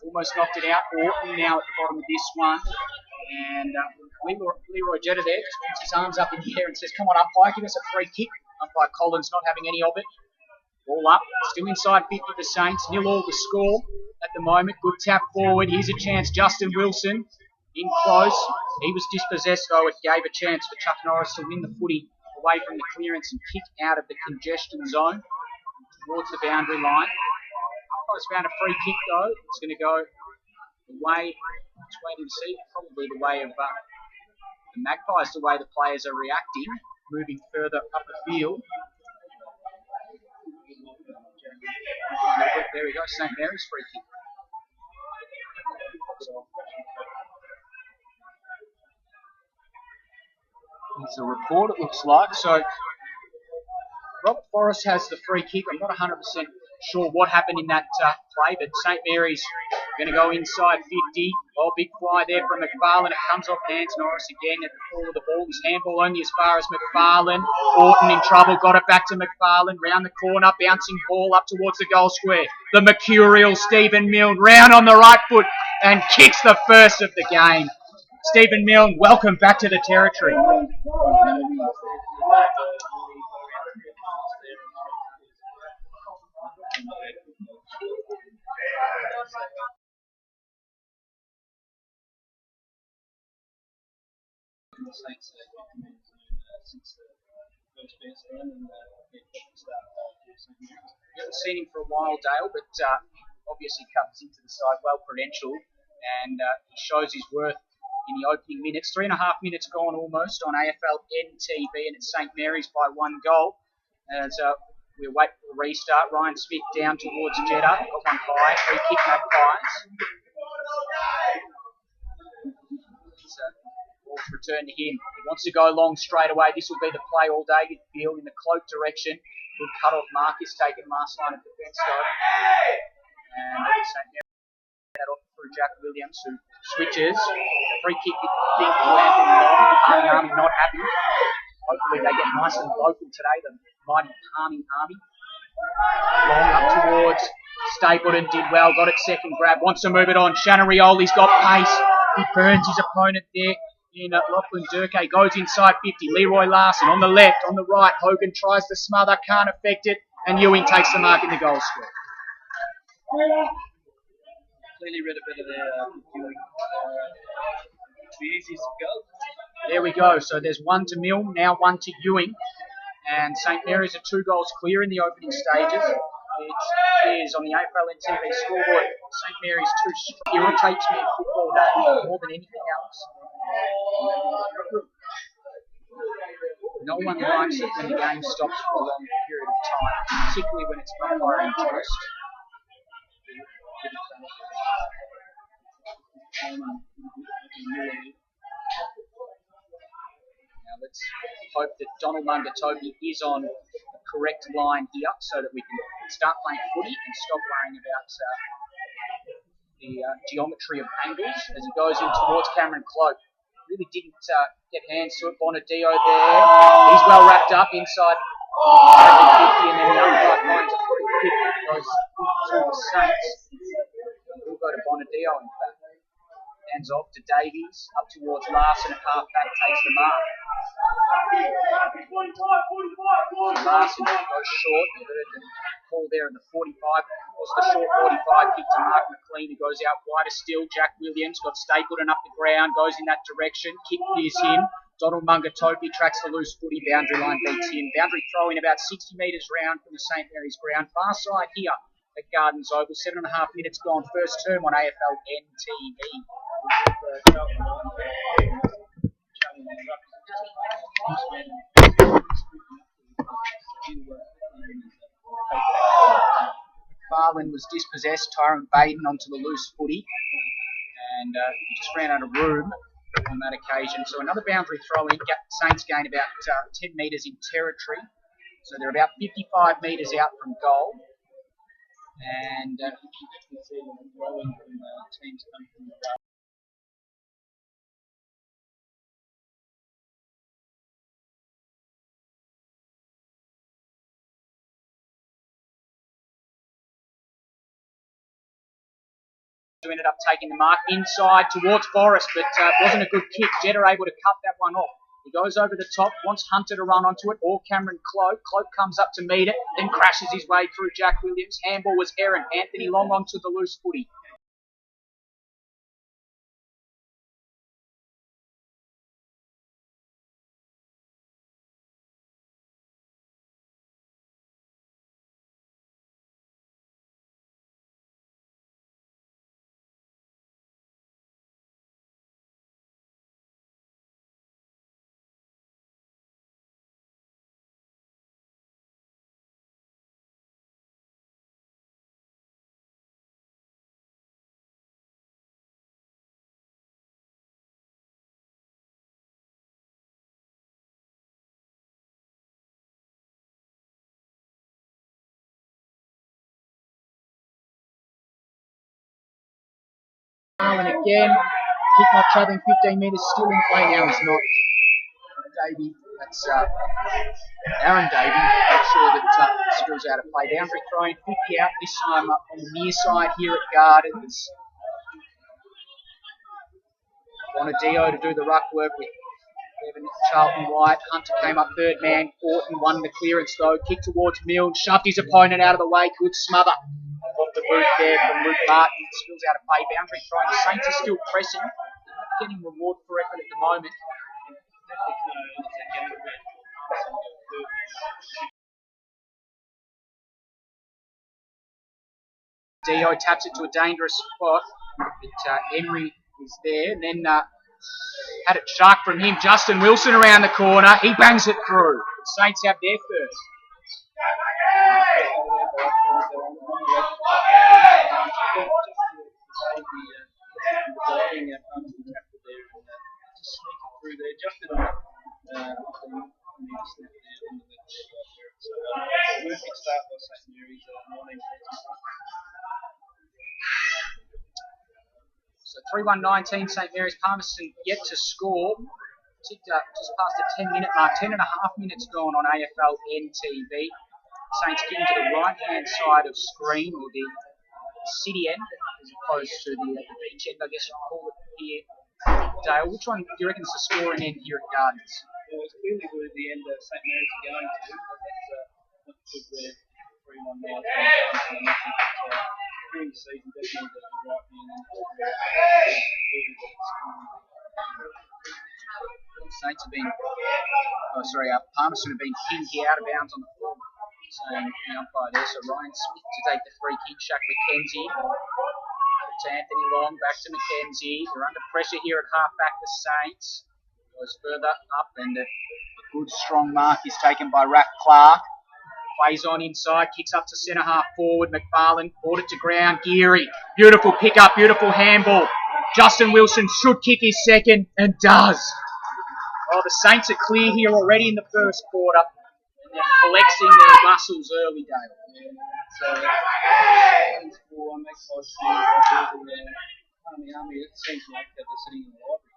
Almost knocked it out. Orton now at the bottom of this one. And Leroy Jetta there just puts his arms up in the air and says, come on, umpire, give us a free kick. Umpire Collins not having any of it. Ball up, still inside 50 for the Saints. 0-0 the score at the moment. Good tap forward. Here's a chance. Justin Wilson in close. He was dispossessed, though. It gave a chance for Chuck Norris to win the footy away from the clearance and kick out of the congestion zone towards the boundary line. Umpire's found a free kick, though. It's going to go the way, it's waiting to see, probably the way of the Magpies, the way the players are reacting, moving further up the field. There we go, St Mary's free kick. It's a report, it looks like. So, Robert Forrest has the free kick. I'm not 100% sure what happened in that play, but St Mary's going to go inside 50. Oh, big fly there from McFarlane. It comes off hands. Norris again at the fall of the ball. His handball only as far as McFarlane. Orton in trouble. Got it back to McFarlane. Round the corner. Bouncing ball up towards the goal square. The mercurial Stephen Milne round on the right foot and kicks the first of the game. Stephen Milne, welcome back to the territory. We haven't seen him for a while, Dale, but obviously comes into the side well credentialed and he shows his worth in the opening minutes. 3.5 minutes gone almost on AFL NTV, and it's St Mary's by 1 goal. As we wait for the restart, Ryan Smith down towards Jetta. Got one high, free kick Magpies. Ball's returned to him. He wants to go long straight away. This will be the play all day, you'd feel, in the cloak direction. Good cut off Marcus taken last line of defence though. And St Mary's that off through Jack Williams, who switches. Free kick, I think, to Anthony Long. Palmy Army not happy. Hopefully they get nice and local today, the mighty Palmy Army. Long up towards Stapleton, did well, got it second grab, wants to move it on. Shannon Rioli's got pace. He burns his opponent there. Lachlan Durkay goes inside 50. Leroy Larson on the left, on the right. Hogan tries to smother, can't affect it. And Ewing takes the mark in the goal square. Clearly read a bit of their Ewing. Be easy to go. There we go. So there's 1 to Milne, now 1 to Ewing. And St Mary's are 2 goals clear in the opening stages. It is on the AFL NTV scoreboard. St Mary's 2 irritates me in football day more than anything else. No one likes it when the game stops for a long period of time, particularly when it's umpire induced. Now Now let's hope that Donald Mungatopi is on the correct line here so that we can start playing footy and stop worrying about the geometry of angles as he goes in towards Cameron Cloak. Really didn't get hands to it. Bonadio there. He's well wrapped up inside 50, and then the umpire finds a free kick that goes through the Saints. We'll go to Bonadio, in fact. Hands off to Davies, up towards Larson at half-back, takes the mark. Larson goes short. You heard the call there in the 45. Was the short 45 kick to Mark McLean, who goes out wider still. Jack Williams got Stapleton up the ground, goes in that direction. Kick clears him. Donald Mungatopi tracks the loose footy. Boundary line beats him. Boundary throw in about 60 metres round from the St Mary's ground. Far side here at Gardens Oval. 7.5 minutes gone. First term on AFL NTV. McFarlane was dispossessed. Tyrone Baden onto the loose footy, and he just ran out of room on that occasion. So another boundary throw in. Saints gain about 10 metres in territory. So they're about 55 metres out from goal. And ended up taking the mark inside towards Forrest, but wasn't a good kick. Jetta able to cut that one off. He goes over the top, wants Hunter to run onto it, or Cameron Cloak. Cloak comes up to meet it, then crashes his way through Jack Williams. Handball was errant. Anthony Long onto the loose footy. And again, kick not travelling 15 metres, still in play now. It's not Davey. That's Aaron Davey. Make sure that Stills out of play. Boundary throwing 50 out, this time up on the near side here at Gardens. Bonadio to do the ruck work with Evan Charlton White. Hunter came up third man. Orton won the clearance though. Kick towards Milne. Shoved his opponent out of the way. Good smother off the boot there from Luke Martin. Spills out of play. Boundary throwing. The Saints are still pressing. Not getting reward for effort at the moment. Dio taps it to a dangerous spot. But Henry is there. And then had it shark from him. Justin Wilson around the corner. He bangs it through. The Saints have their first. So 3-1-19, St Mary's. Palmerston yet to score. Ticked up just past the 10-minute mark. 10.5 minutes gone on AFL NTV. Saints getting to the right-hand side of screen, or the city end, as opposed to the beach end, I guess you'd call it here. Dale, which one do you reckon is the scoring end here at Gardens? Well, it's clearly where the end of St Mary's are going to, but that's good there. 3-1 now. During the season, definitely the right hand. Saints have been, Palmerston have been pinned here out of bounds on the floor. Saying the umpire there. So Ryan Smith to take the free kick. Shaq McKenzie to Anthony Long. Back to McKenzie. They're under pressure here at half-back. The Saints goes further up, and a good strong mark is taken by Raph Clark. Plays on inside, kicks up to centre half forward. McFarlane brought it to ground. Geary, beautiful pick up, beautiful handball. Justin Wilson should kick his second and does. Well, the Saints are clear here already in the first quarter. And they're flexing their muscles early, Dale. So, for Magpies Army, it seems like they're sitting in the library.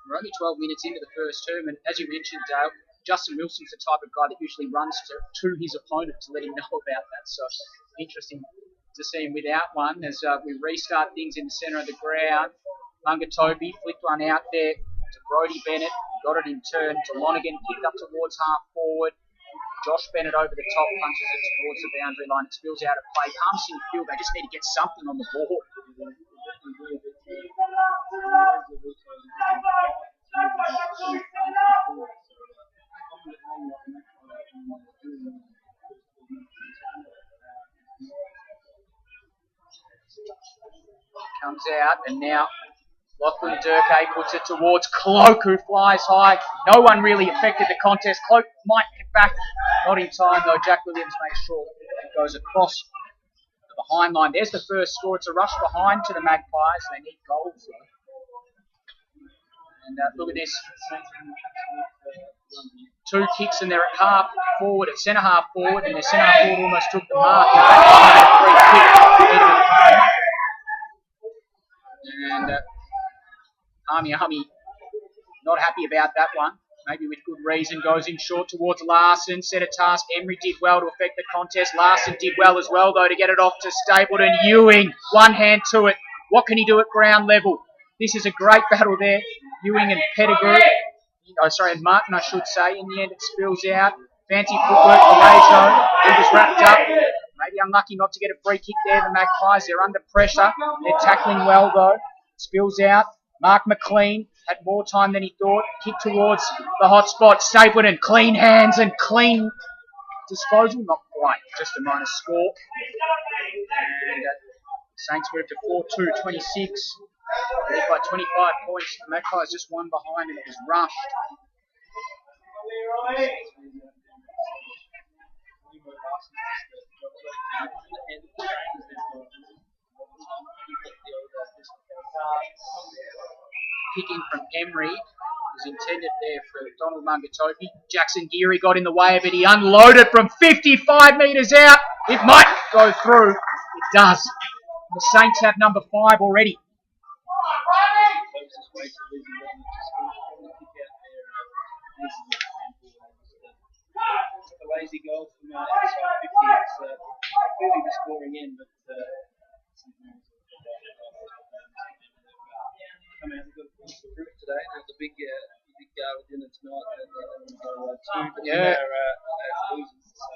We're only 12 minutes into the first term, and as you mentioned, Dale, Justin Wilson's the type of guy that usually runs to his opponent to let him know about that. So interesting to see him without one as we restart things in the centre of the ground. Mungatobi flicked one out there to Brodie Bennett, got it in turn to Lonergan, kicked up towards half forward. Josh Bennett over the top, punches it towards the boundary line. It spills out of play. Palmerston feel they just need to get something on the board. Comes out, and now Lachlan Durkay puts it towards Cloak, who flies high. No one really affected the contest. Cloak might get back. Not in time, though. Jack Williams makes sure it goes across the behind line. There's the first score. It's a rush behind to the Magpies. They need goals, though. And look at this. 2 kicks, and they're at half forward, at centre half forward, and their centre half forward almost took the mark. And Army not happy about that one. Maybe with good reason. Goes in short towards Larson. Set a task. Emery did well to affect the contest. Larson did well as well, though, to get it off to Stapleton. Ewing, one hand to it. What can he do at ground level? This is a great battle there. Ewing and Pettigrew. And Martin, I should say. In the end, it spills out. Fancy footwork for Rajo. He was wrapped up. Maybe unlucky not to get a free kick there. The Magpies, they're under pressure. They're tackling well, though. Spills out. Mark McLean had more time than he thought. Kick towards the hot spot. Stapleton, clean hands and clean disposal. Not quite, just a minor score. And Saints move to 4-2-26. Lead by 25 points. The Magpies just one behind, and it was rushed. Kicking from Emery was intended there for Donald Mungatobi. Jackson Geary got in the way of it. He unloaded from 55 metres out. It might go through. It does. The Saints have number 5 already. A lazy goal from outside 50. It's clearly the scoring in, but come out, they've got a point to prove today. There's a big Darwin dinner tonight, and they're going to go 2, but they're as losers. So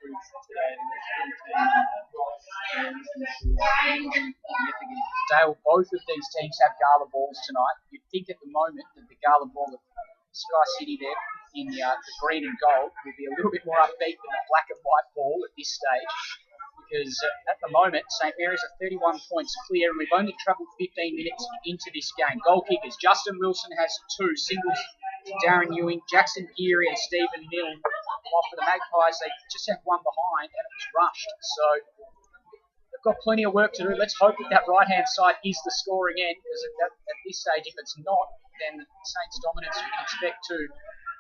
prove today, Dale, both of these teams have Gala balls tonight. You'd think at the moment that the Gala ball of Sky City there in the green and gold will be a little bit more upbeat than the black and white ball at this stage, because at the moment St Mary's are 31 points clear, and we've only travelled 15 minutes into this game. Goal kickers: Justin Wilson has 2 singles to Darren Ewing, Jackson Geary and Stephen Milne. While for the Magpies, they just have one behind, and it was rushed. So they've got plenty of work to do. Let's hope that right-hand side is the scoring end, because at this stage, if it's not, then the Saints' dominance you can expect to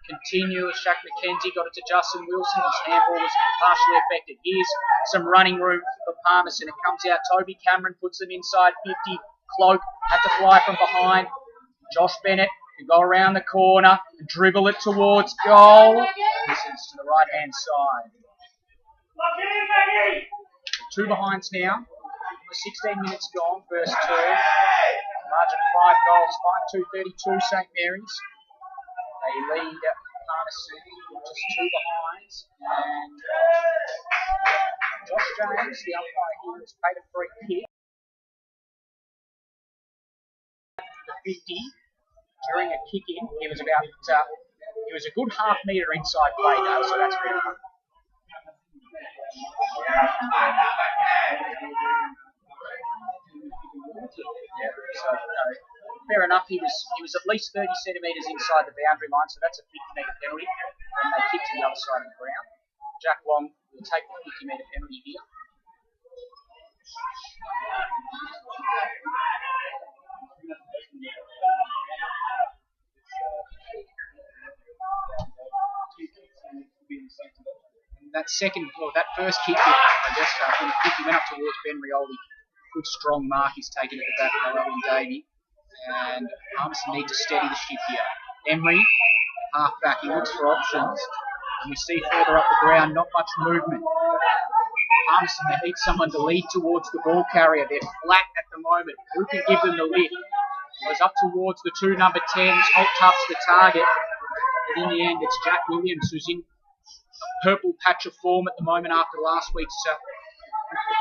continue. Shaq McKenzie got it to Justin Wilson. His handball was partially affected. Here's some running room for Palmerston. It comes out. Toby Cameron puts them inside 50. Cloak had to fly from behind. Josh Bennett can go around the corner and dribble it towards goal. This is to the right-hand side. 2 behinds now. 16 minutes gone, first term. Margin 5 goals, 5-2-32 St Mary's. They lead Palmerston just 2 behinds. And Josh James, the umpire here, has paid a free kick. The 50 during a kick-in. It was about, it was a good half metre inside play though, so that's very good. So fair enough. He was at least 30 centimetres inside the boundary line, so that's a 50-metre penalty. And they kick to the other side of the ground. Jack Long will take the 50-metre penalty here. That first kick, I guess, when the 50 went up towards Ben Rioli, good strong mark is taken at the back by Owen Davey. And Palmerston need to steady the ship here. Emery, half back, he looks for options. And we see further up the ground, not much movement. Palmerston, they need someone to lead towards the ball carrier. They're flat at the moment. Who can give them the lift? Goes up towards the two number 10s. Holt Tuff's the target. But in the end, it's Jack Williams who's in a purple patch of form at the moment after last week's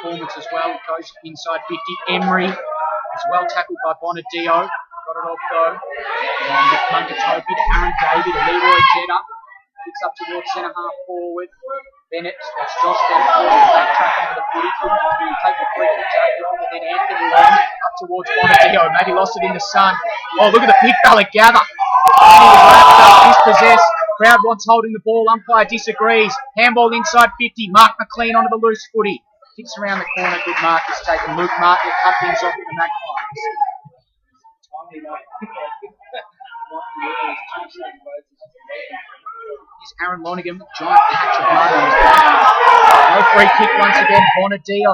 performance as well. It goes inside 50. Emery is well tackled by Bonadio. Got it off though. And Munkatopi to Aaron Davey to Leroy Jetta. Kicks up towards centre half forward. Bennett, that's Josh Bennett, backtrack onto the footy. Couldn't take the free kick, Jake Long, and then Anthony Long up towards Bonadio. Maybe lost it in the sun. Oh, look at the big fella gather. He was wrapped up, dispossessed. Crowd wants holding the ball. Umpire disagrees. Handball inside 50. Mark McLean onto the loose footy. Kicks around the corner. Good mark is taken. Luke Martin will cut things off with the Magpies. Here's Aaron Lonergan, giant patch of mud on his back. No free kick once again. Bonadio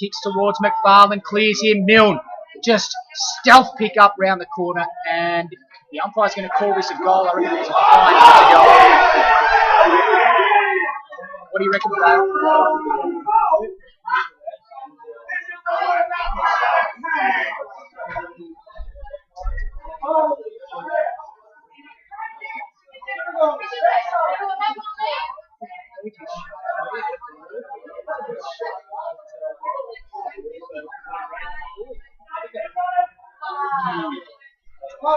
kicks towards McFarlane, clears him. Milne just stealth pick up round the corner, and the umpire's going to call this a goal. I reckon it was a fine a goal. What do you reckon, Dale?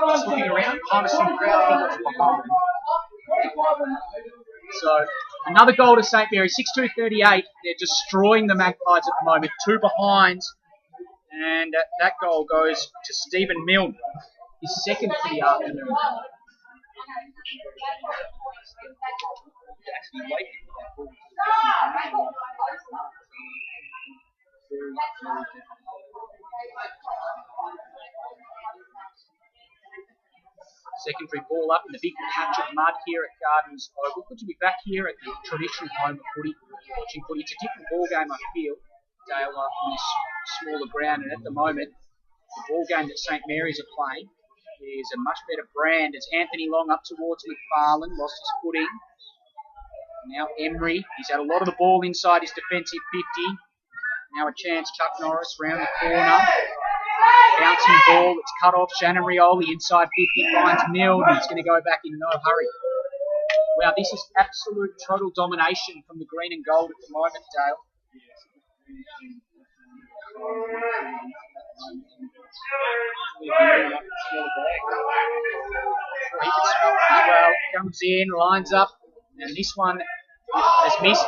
Just looking around, Palmerston crowd behind. So another goal to St Mary, 6-2-38. They're destroying the Magpies at the moment, 2 behind, and that goal goes to Stephen Milne, his second for the afternoon. Secondary ball up in the big patch of mud here at Gardens Oval. Good to be back here at the traditional home of footy, watching footy. It's a different ball game, I feel, Dale, on this smaller ground. And at the moment, the ball game that St Mary's are playing is a much better brand. It's Anthony Long up towards McFarlane, lost his footing. Now Emery, he's had a lot of the ball inside his defensive 50. Now a chance, Chuck Norris round the corner. Bouncing ball, it's cut off. Shannon Rioli inside 50 finds Milne. He's going to go back in no hurry. Wow, this is absolute total domination from the green and gold at the moment, Dale. As well, comes in, lines up, and this one has missed.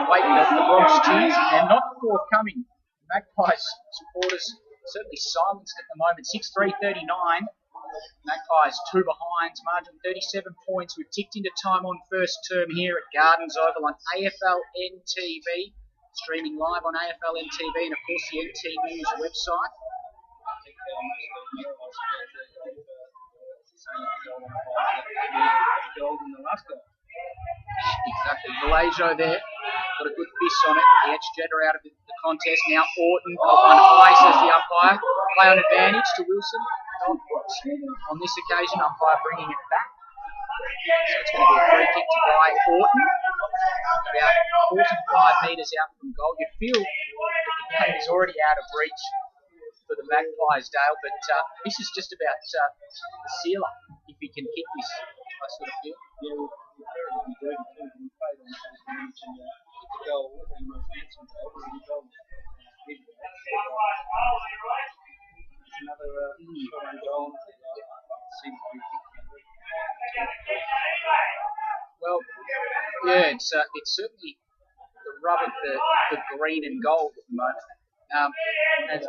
Waiting for the Bronx cheers, and not forthcoming. Magpies supporters certainly silenced at the moment. 6-3-39. Magpies 2 behind, margin 37 points. We've ticked into time on first term here at Gardens Oval on AFL NTV, streaming live on AFL NTV and of course the NT News website. Exactly, Malaysia there. Got a good fist on it. The edge-jetter out of the contest. Now Orton got one high, says the umpire. Play on advantage to Wilson. On this occasion, umpire bringing it back. So it's going to be a free kick to Guy Orton. About 45 metres out from goal. You feel that the game is already out of reach for the Magpies, Dale, but this is just about the sealer, if he can kick this, I sort of feel. Yeah, well, yeah, it's certainly the rub of the green and gold at the moment. As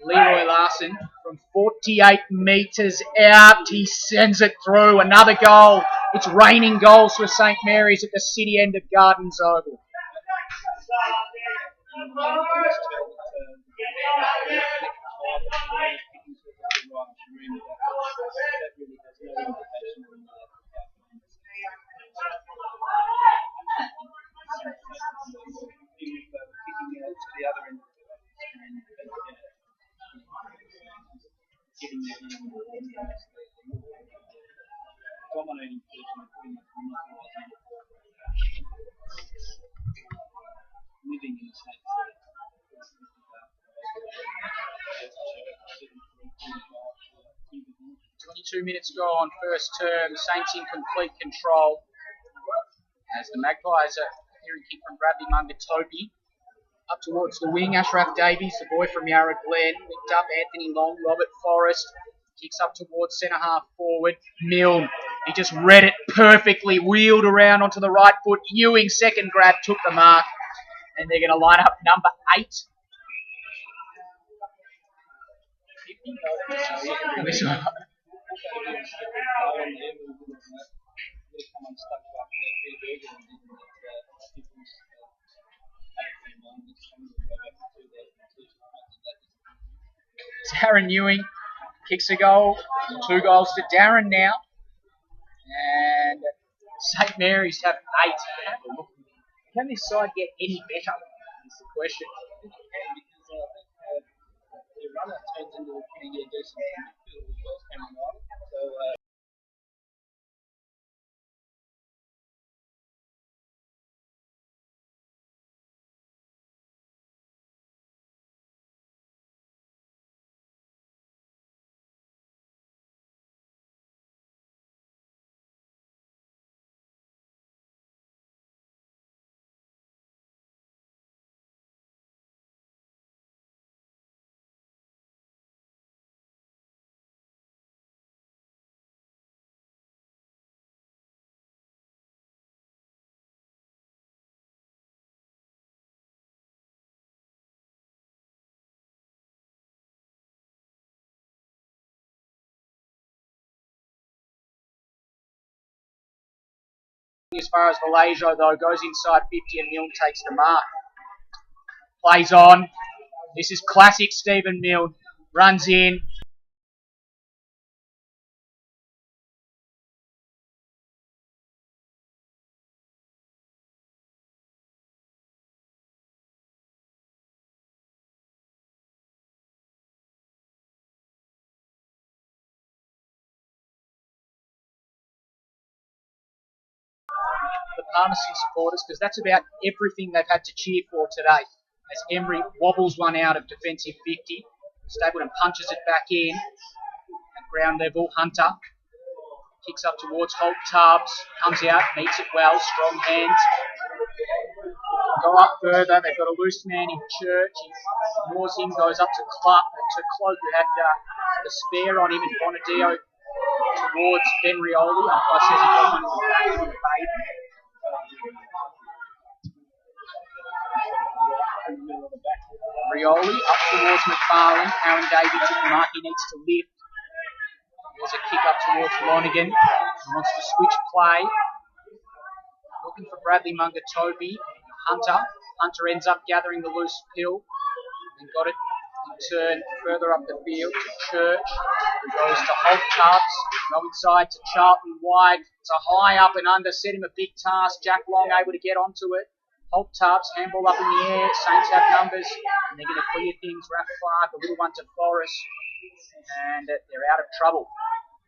Leroy Larson from 48 metres out, he sends it through. Another goal. It's raining goals for St Mary's at the city end of Gardens Oval. Living in the States. 22 minutes gone, first term, Saints in complete control. As the Magpies are hearing kick from Bradley Mungatopi. Up towards the wing, Ashraf Davies, the boy from Yarra Glen. Licked up Anthony Long, Robert Forrest. Kicks up towards centre half forward. Milne, he just read it perfectly, wheeled around onto the right foot. Ewing, second grab, took the mark. And they're going to line up number 8. Darren Ewing kicks a goal. 2 goals to Darren now. And St Mary's have 8. Can this side get any better? Is the question. The runner turns into a pretty decent midfield as well, coming on. So, As far as Malaysia, though, goes inside 50 and Milne takes the mark. Plays on. This is classic Stephen Milne. Runs in. The Palmerston supporters, because that's about everything they've had to cheer for today. As Emery wobbles one out of defensive 50, Stapleton punches it back in at ground level. Hunter kicks up towards Holt Tubbs, comes out, meets it well, strong hands. Go up further, they've got a loose man in Church, he ignores him, goes up to Cloak, who had the spare on him, and Bonadio towards Ben Rioli. I says he got one in the back on the baby. Rioli up towards McFarlane. Aaron Davey took the mark, he needs to lift. There's a kick up towards Lonergan. He wants to switch play. Looking for Bradley Mungatopi. Hunter. Hunter ends up gathering the loose pill and got it in turn further up the field to Church, who goes to Holt Tubbs. Go inside to Charlton White. It's a high up and under, set him a big task. Jack Long able to get onto it. Holt Tubbs, handball up in the air. Saints have numbers, and they're going to clear things. Raph Clark, a little one to Forrest, and they're out of trouble.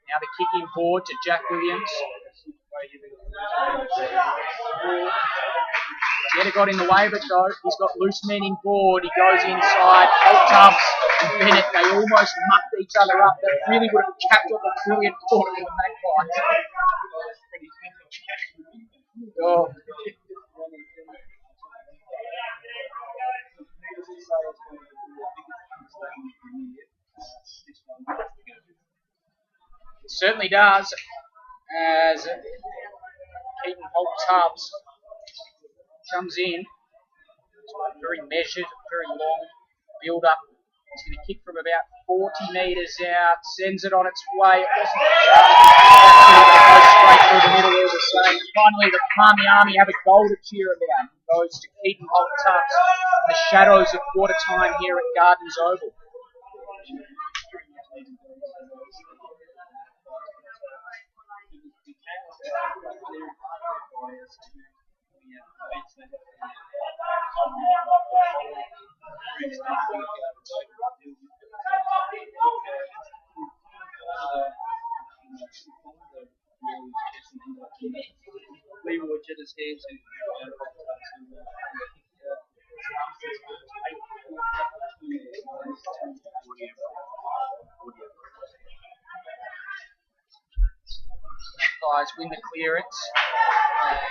Now the kick in forward to Jack Williams. Jetta got in the way of it though. He's got loose men in board. He goes inside. Holt Tubbs and Bennett, they almost mucked each other up. That really would have capped off a brilliant quarter for the Magpies. Oh. It certainly does, as Keaton Holt Tubbs comes in. very measured, very long build up. He's going to kick from about 40 metres out, sends it on its way. It wasn't goes straight through the middle all the same. Finally, the Palmy Army have a goal to cheer about. It goes to Keaton Holt-Tubbs in the shadows of quarter time here at Gardens Oval. Leroy Jetta's here to Guys win the clearance,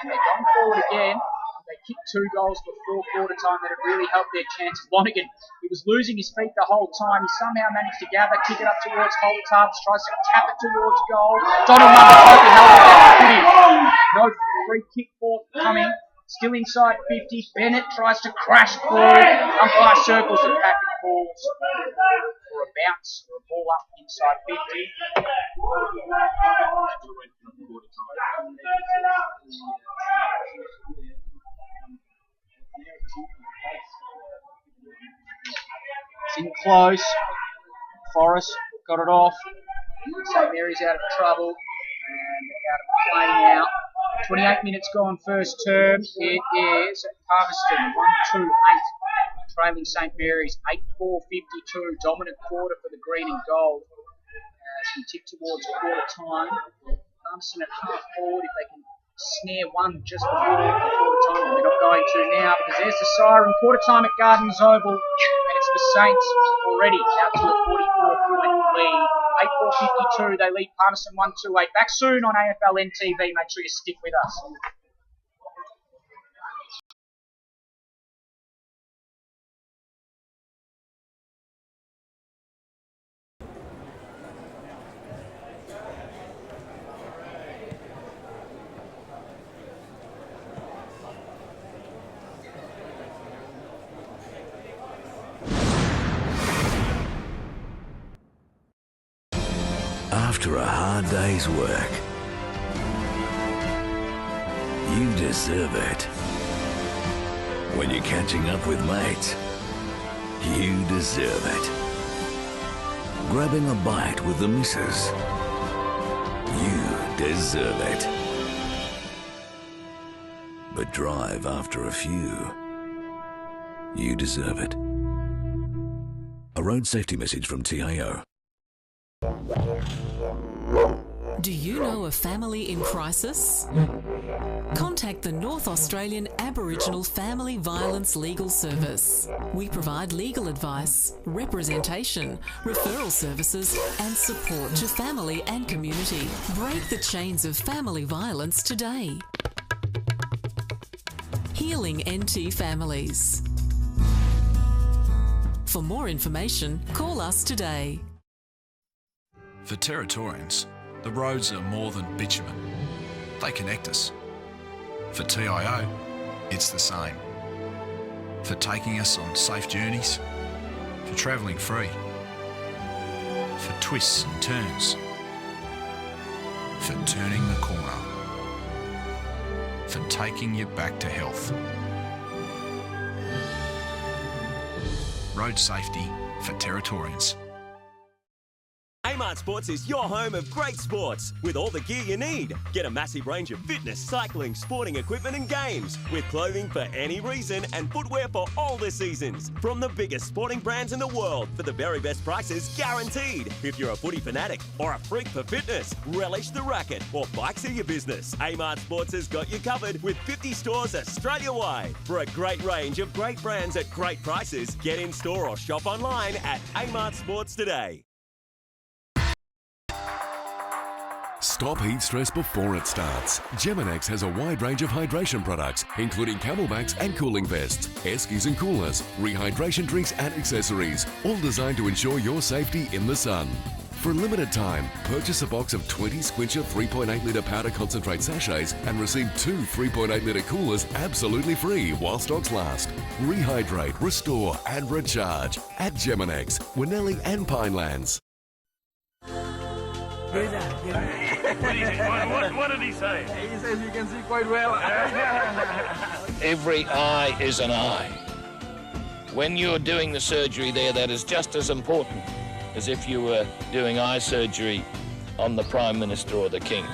and they're going forward again. They kicked 2 goals before quarter time that had really helped their chances. Lonergan, he was losing his feet the whole time. He somehow managed to gather, kick it up towards Holt-Tubbs, tries to tap it towards goal. Donald Mumbatoti held it down. No free kick forthcoming. Still inside 50. Bennett tries to crash through. Umpire circles the pack and calls for a bounce or a ball up inside 50. It's in close. Forrest got it off. St Mary's out of trouble and out of play now. 28 minutes gone first term. It is Palmerston 1-2-8. Trailing St Mary's 8-4-52. Dominant quarter for the green and gold. As we tick towards quarter time. Palmerston at half forward if they can snare one just before quarter time. They're not going to now because there's the siren. Quarter time at Gardens Oval. And it's the Saints already out to a 44-point lead. 8-4-52. They lead Palmerston 1-2-8. Back soon on AFL NTV. Make sure you stick with us. After a hard day's work, you deserve it. When you're catching up with mates, you deserve it. Grabbing a bite with the missus, you deserve it. But drive after a few, you deserve it. A road safety message from TIO. Do you know a family in crisis? Contact the North Australian Aboriginal Family Violence Legal Service. We provide legal advice, representation, referral services and support to family and community. Break the chains of family violence today. Healing NT Families. For more information, call us today. For Territorians, the roads are more than bitumen. They connect us. For TIO, it's the same. For taking us on safe journeys, for travelling free, for twists and turns, for turning the corner, for taking you back to health. Road safety for Territorians. Kmart Sports is your home of great sports with all the gear you need. Get a massive range of fitness, cycling, sporting equipment and games with clothing for any reason and footwear for all the seasons. From the biggest sporting brands in the world for the very best prices guaranteed. If you're a footy fanatic or a freak for fitness, relish the racket or bikes are your business. Kmart Sports has got you covered with 50 stores Australia-wide. For a great range of great brands at great prices, get in store or shop online at Kmart Sports today. Stop heat stress before it starts. Geminex has a wide range of hydration products, including camelbacks and cooling vests, air skis and coolers, rehydration drinks and accessories, all designed to ensure your safety in the sun. For a limited time, purchase a box of 20 Squincher 3.8 litre powder concentrate sachets and receive 2 3.8 litre coolers absolutely free while stocks last. Rehydrate, restore and recharge at Geminex, Winnelli and Pinelands. What did he say? He says you can see quite well. Every eye is an eye. When you're doing the surgery there, that is just as important as if you were doing eye surgery on the Prime Minister or the King.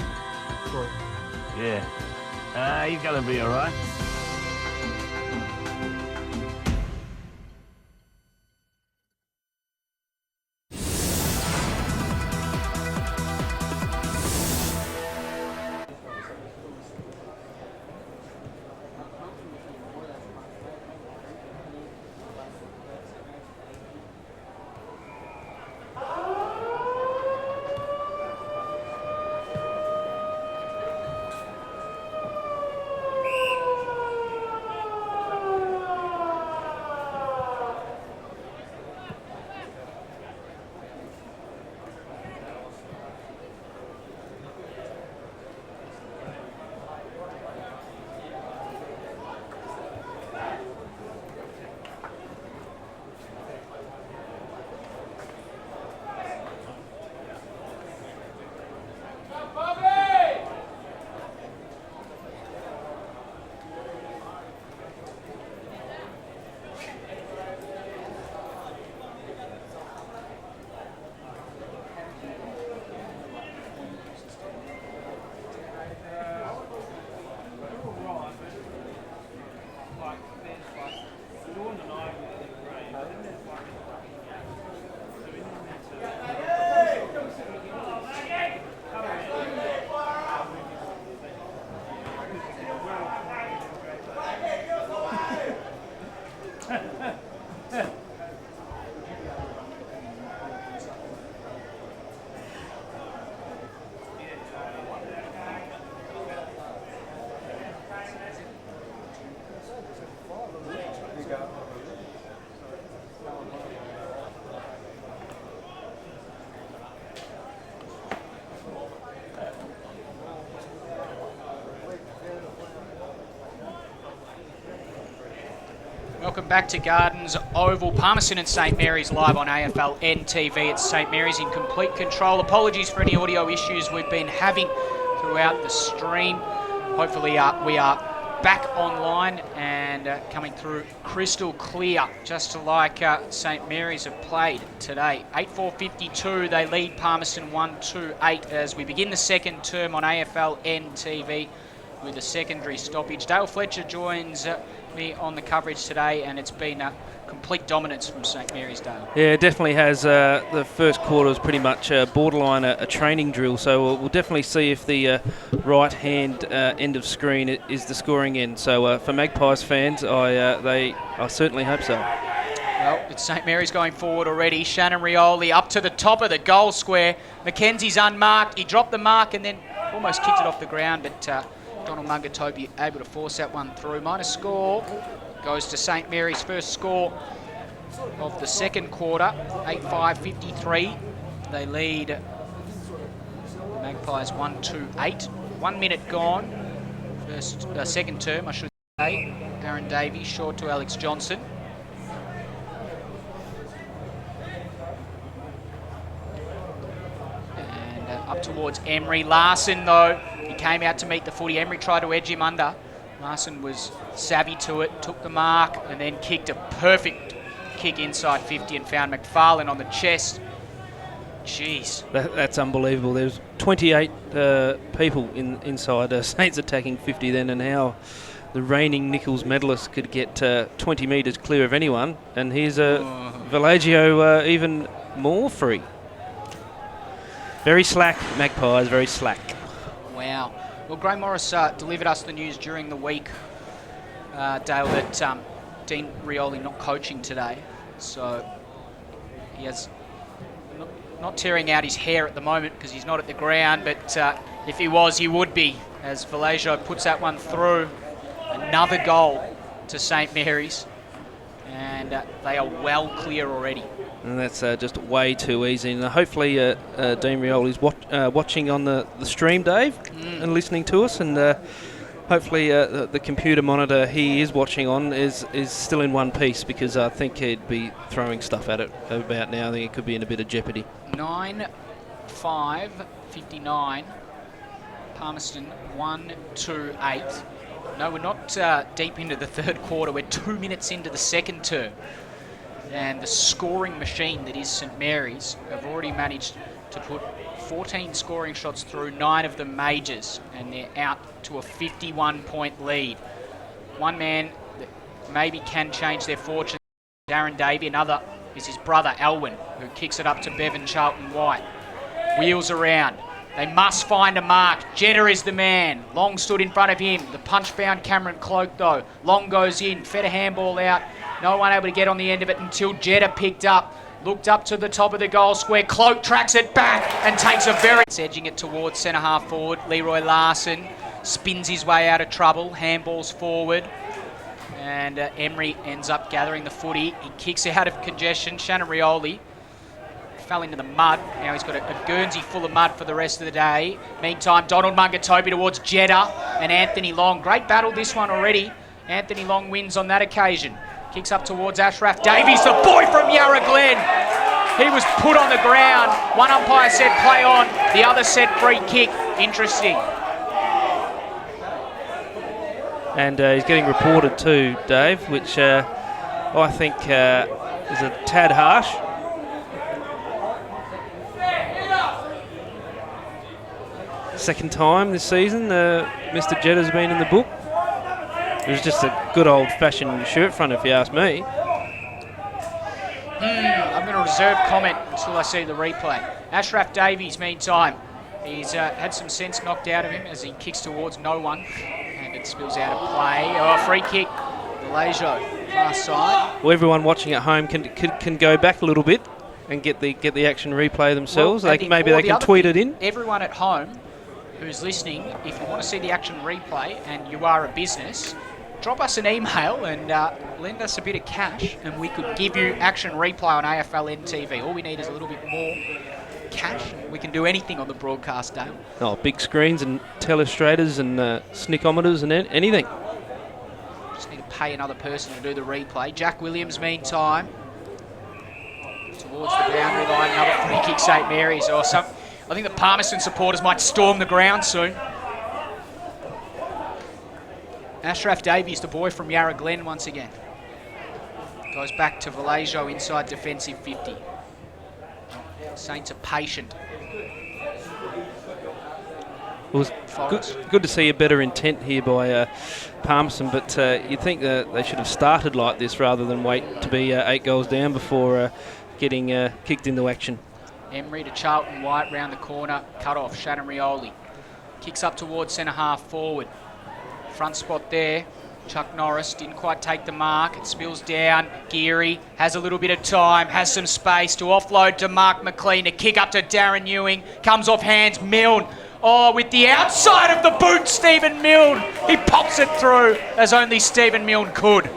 Yeah. He's going to be all right. Welcome back to Gardens Oval. Palmerston and St Mary's live on AFL NTV. It's St Mary's in complete control. Apologies for any audio issues we've been having throughout the stream. Hopefully we are back online and coming through crystal clear, just like St Mary's have played today. 8-4-52, they lead Palmerston 1-2-8 as we begin the second term on AFL NTV with a secondary stoppage. Dale Fletcher joins me on the coverage today, and it's been a complete dominance from St Mary's, Dale. Yeah, it definitely has. The first quarter was pretty much borderline a training drill, so we'll definitely see if the right-hand end of screen is the scoring end. So for Magpies fans, I certainly hope so. Well, it's St Mary's going forward already. Shannon Rioli up to the top of the goal square. Mackenzie's unmarked. He dropped the mark and then almost kicked it off the ground, but Donald Mungatobi able to force that one through. Minus score goes to St Mary's, first score of the second quarter, 8-5-53. They lead the Magpies 1-2-8. 1 minute gone. Second term, I should say. Aaron Davies short to Alex Johnson. And up towards Emery. Larson, though, he came out to meet the footy. Emery tried to edge him under. Larson was savvy to it, took the mark, and then kicked a perfect kick inside 50 and found McFarlane on the chest. Jeez. That's unbelievable. There's 28 people inside Saints attacking 50 then, and how the reigning Nichols medalist could get 20 metres clear of anyone. And here's Villagio even more free. Very slack, Magpies, very slack. Wow. Well, Gray Morris delivered us the news during the week, Dale, that Dean Rioli not coaching today. So he has not tearing out his hair at the moment because he's not at the ground, but if he was, he would be, as Villagio puts that one through. Another goal to St Mary's, and they are well clear already. And that's just way too easy. And hopefully Dean Rioli's watching on the stream, Dave, and listening to us. And hopefully the computer monitor he is watching on is still in one piece, because I think he'd be throwing stuff at it about now. I think it could be in a bit of jeopardy. 9-5-59. Palmerston 1-2-8. No, we're not deep into the third quarter. We're 2 minutes into the second term. And the scoring machine that is St Mary's have already managed to put 14 scoring shots through, 9 of them majors, and they're out to a 51-point lead. One man that maybe can change their fortune, Darren Davey. Another is his brother, Alwyn, who kicks it up to Bevan Charlton-White. Wheels around. They must find a mark. Jetta is the man. Long stood in front of him. The punch-bound Cameron Cloak, though. Long goes in. Fed a handball out. No one able to get on the end of it until Jetta picked up. Looked up to the top of the goal square. Cloak tracks it back and takes a very... It's edging it towards centre-half forward. Leroy Larson spins his way out of trouble. Handballs forward. And Emery ends up gathering the footy. He kicks out of congestion. Shannon Rioli fell into the mud. Now he's got a Guernsey full of mud for the rest of the day. Meantime, Donald Mungatobi towards Jetta and Anthony Long. Great battle this one already. Anthony Long wins on that occasion. Kicks up towards Ashraf Davies, the boy from Yarra Glen. He was put on the ground. One umpire said play on, the other said free kick. Interesting. And he's getting reported too, Dave, which I think is a tad harsh. Second time this season Mr. Jetta's been in the book. It was just a good old-fashioned shirt front, if you ask me. I'm going to reserve comment until I see the replay. Ashraf Davies, meantime, he's had some sense knocked out of him as he kicks towards no one, and it spills out of play. Oh, free kick. Malaysia, far side. Well, everyone watching at home can go back a little bit and get the action replay themselves. Well, maybe they can tweet it in. Everyone at home who's listening, if you want to see the action replay and you are a business, drop us an email and lend us a bit of cash, and we could give you action replay on AFL NTV. All we need is a little bit more cash. We can do anything on the broadcast day. Oh, big screens and telestrators and snickometers and anything. Just need to pay another person to do the replay. Jack Williams, meantime, towards the boundary line. Another free kick, St Mary's. I think the Palmerston supporters might storm the ground soon. Ashraf Davies, the boy from Yarra Glen, once again. Goes back to Vallejo inside defensive 50. Saints are patient. It was good to see a better intent here by Palmerston, but you'd think that they should have started like this rather than wait to be 8 goals down before getting kicked into action. Emery to Charlton White round the corner, cut off. Shannon Rioli kicks up towards centre half forward. Front spot there. Chuck Norris didn't quite take the mark. It spills down. Geary has a little bit of time, has some space to offload to Mark McLean. A kick up to Darren Ewing. Comes off hands. Milne. Oh, with the outside of the boot, Stephen Milne. He pops it through as only Stephen Milne could.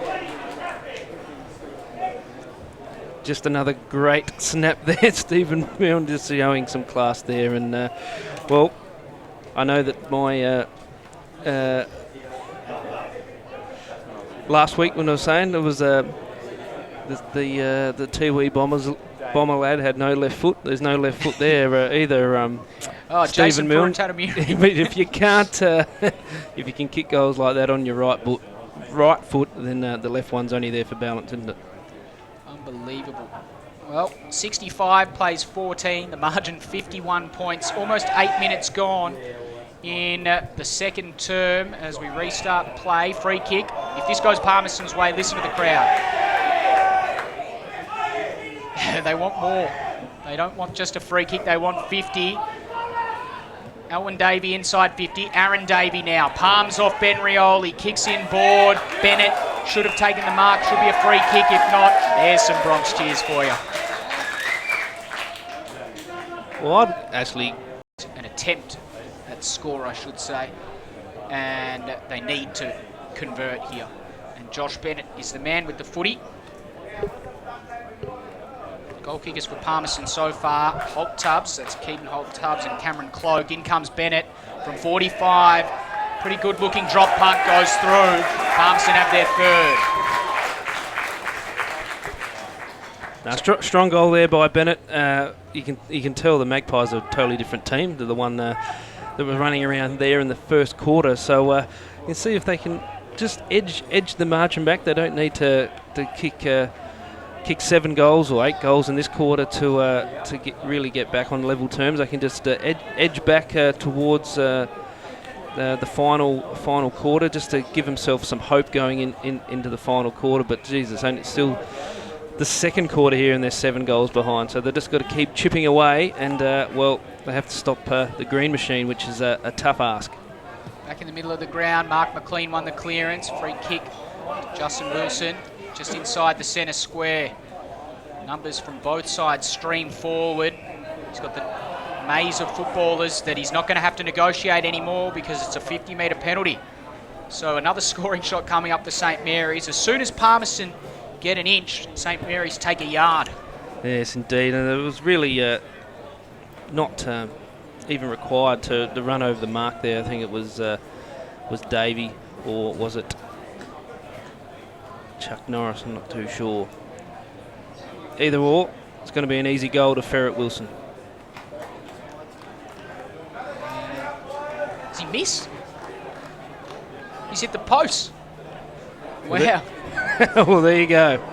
Just another great snap there. Stephen Milne just showing some class there. And, well, I know that my... last week when I was saying there was the Tiwi bomber lad had no left foot. There's no left foot there either. Stephen Milne. But if you can't, if you can kick goals like that on your right foot, then the left one's only there for balance, isn't it? Unbelievable. Well, 65 plays 14. The margin 51 points. Almost 8 minutes gone in the second term as we restart play. Free kick. If this goes Palmerston's way, listen to the crowd. They want more. They don't want just a free kick. They want 50. Alwyn Davey inside 50. Aaron Davey now. Palms off Ben Rioli. Kicks in board. Bennett should have taken the mark. Should be a free kick. If not, there's some Bronx cheers for you. Well, I'd actually... An attempt at score, I should say. And they need to convert here. And Josh Bennett is the man with the footy. Goal kickers for Palmerston so far, Holt Tubbs, that's Keaton Holt Tubbs and Cameron Cloak. In comes Bennett from 45. Pretty good looking drop punt goes through. Palmerston have their third. Now, strong goal there by Bennett. You can tell the Magpies are a totally different team to the one that was running around there in the first quarter. So you can see if they can just edge the margin back. They don't need to kick 7 goals or 8 goals in this quarter to really get back on level terms. They can just edge back towards the final quarter, just to give themselves some hope going into the final quarter. But Jesus, and it's still the second quarter here and they're 7 goals behind, so they've just got to keep chipping away, and they have to stop the green machine, which is a tough ask. Back in the middle of the ground, Mark McLean won the clearance. Free kick to Justin Wilson, just inside the centre square. Numbers from both sides stream forward. He's got the maze of footballers that he's not going to have to negotiate anymore because it's a 50-metre penalty. So another scoring shot coming up for St Mary's. As soon as Palmerston get an inch, St Mary's take a yard. Yes, indeed, and it was really not even required to run over the mark there. I think it was Davey, or was it Chuck Norris? I'm not too sure. Either or, it's going to be an easy goal to Ferret Wilson. Has he missed? He's hit the post. Wow. Well, there you go.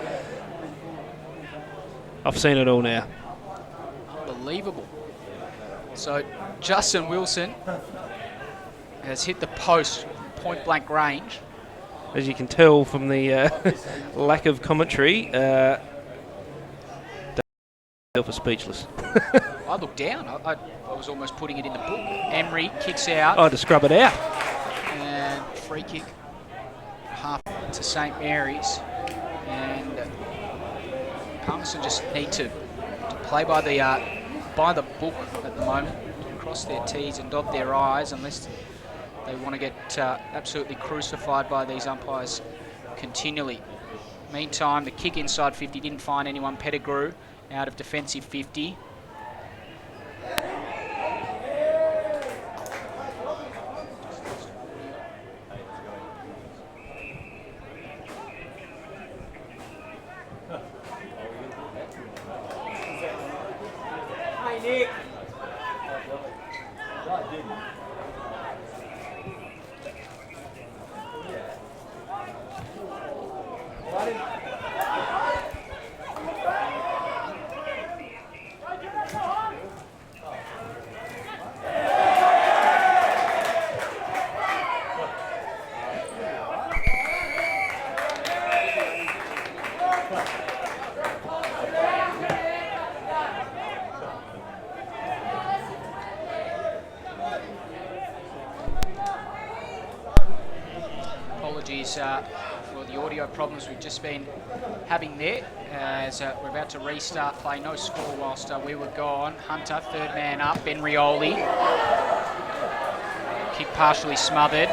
I've seen it all now. Unbelievable. So Justin Wilson has hit the post point blank range. As you can tell from the lack of commentary, was speechless. I looked down. I was almost putting it in the book. Emery kicks out. I had to scrub it out. And free kick half to St Mary's. And Palmerston just need to play by the book at the moment, to cross their T's and dot their I's, unless they want to get absolutely crucified by these umpires continually. Meantime, the kick inside 50 didn't find anyone. Pettigrew out of defensive 50. Hi, Nick. For the audio problems we've just been having there, as we're about to restart play. No score whilst we were gone. Hunter, third man up. Ben Rioli. Kick partially smothered.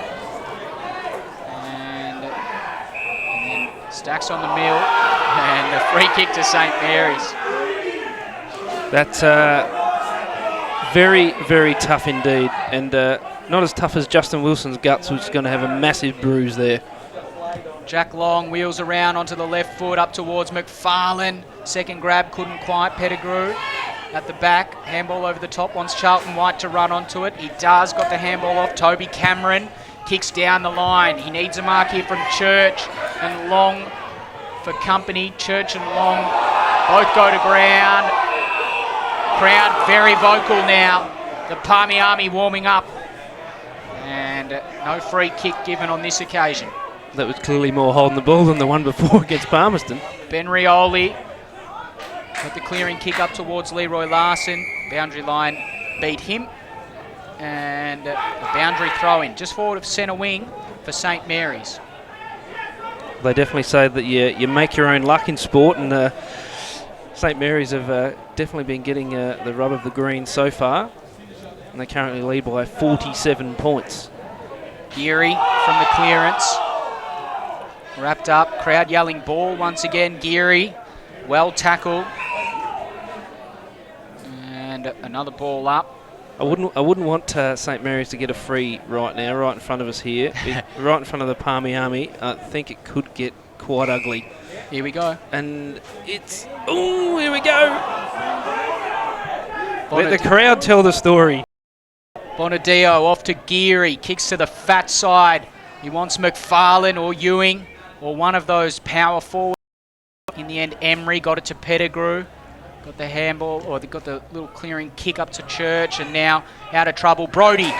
And then Stacks on the mill. And the free kick to St Mary's. That's very, very tough indeed. And not as tough as Justin Wilson's guts, who's going to have a massive bruise there. Jack Long wheels around onto the left foot up towards McFarlane. Second grab, couldn't quite. Pettigrew at the back. Handball over the top. Wants Charlton White to run onto it. He does. Got the handball off. Toby Cameron kicks down the line. He needs a mark here from Church and Long for company. Church and Long both go to ground. Crowd very vocal now. The Palmy Army warming up. And no free kick given on this occasion. That was clearly more holding the ball than the one before against Palmerston. Ben Rioli got the clearing kick up towards Leroy Larson. Boundary line beat him. And a boundary throw in just forward of centre wing for St Mary's. They definitely say that you make your own luck in sport, and St Mary's have definitely been getting the rub of the green so far. And they currently lead by 47 points. Geary from the clearance. Wrapped up, crowd yelling ball once again. Geary, well tackled. Another ball up. I wouldn't want St Mary's to get a free right now, right in front of us here, right in front of the Palmy Army. I think it could get quite ugly. Here we go. And it's... Oh, here we go. Let the crowd tell the story. Bonadio off to Geary, kicks to the fat side. He wants McFarlane or Ewing or one of those power forwards. In the end, Emery got it to Pettigrew. Got the handball, or they got the little clearing kick up to Church, and now out of trouble, Brodie.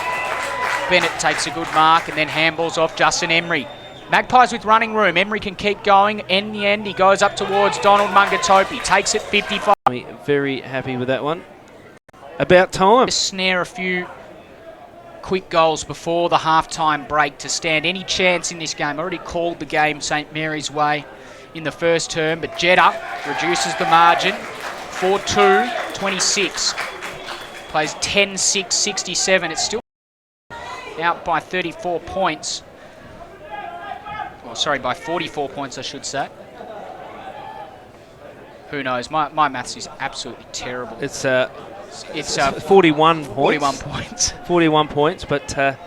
Bennett takes a good mark and then handballs off Justin Emery. Magpies with running room. Emery can keep going. In the end, he goes up towards Donald Mungatopi. Takes it 55. Very happy with that one. About time. Snare a few quick goals before the half-time break to stand any chance in this game. Already called the game St Mary's way in the first term, but Jeddah reduces the margin. 4-2-26. Plays 10-6-67. It's still out by 34 points. Sorry, by 44 points, I should say. Who knows? My maths is absolutely terrible. It's 41 points. 41 points. 41 points, but it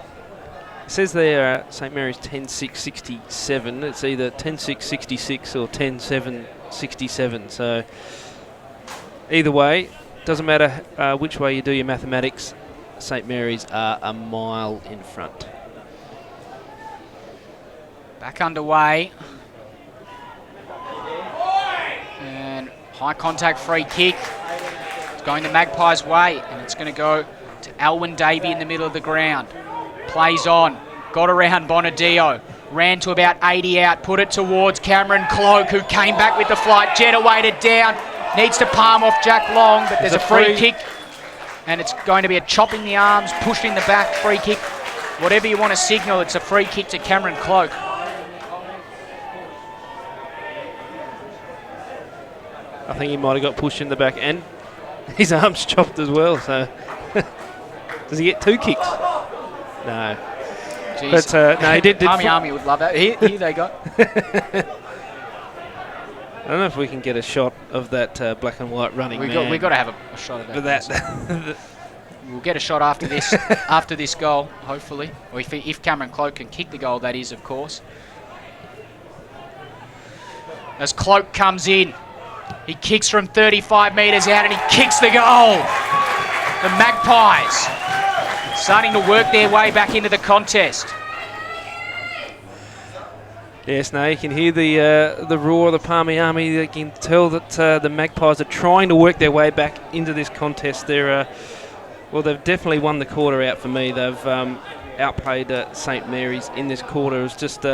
says there St Mary's 10-6-67. It's either 10-6-66 or 10-7-67. So either way, doesn't matter which way you do your mathematics, St Mary's are a mile in front. Back underway. And high contact free kick. It's going the Magpies' way, and it's going to go to Alwyn Davey in the middle of the ground. Plays on. Got around Bonadio. Ran to about 80 out. Put it towards Cameron Cloak, who came back with the flight. Jeddah weighted down. Needs to palm off Jack Long, but there's a free kick. And it's going to be a chop in the arms, push in the back, free kick. Whatever you want to signal, it's a free kick to Cameron Cloak. I think he might have got pushed in the back and his arms chopped as well. So does he get 2 kicks? No. Jeez. But no, he did. Army would love that. Here they go. I don't know if we can get a shot of that black and white running man. We've got to have a shot of that. We'll get a shot after this after this goal, hopefully. Or if Cameron Cloak can kick the goal, that is, of course. As Cloak comes in, he kicks from 35 metres out and he kicks the goal. The Magpies starting to work their way back into the contest. Yes, now you can hear the roar of the Palmy Army. You can tell that the Magpies are trying to work their way back into this contest. They've definitely won the quarter out for me. They've outplayed St Mary's in this quarter. It was just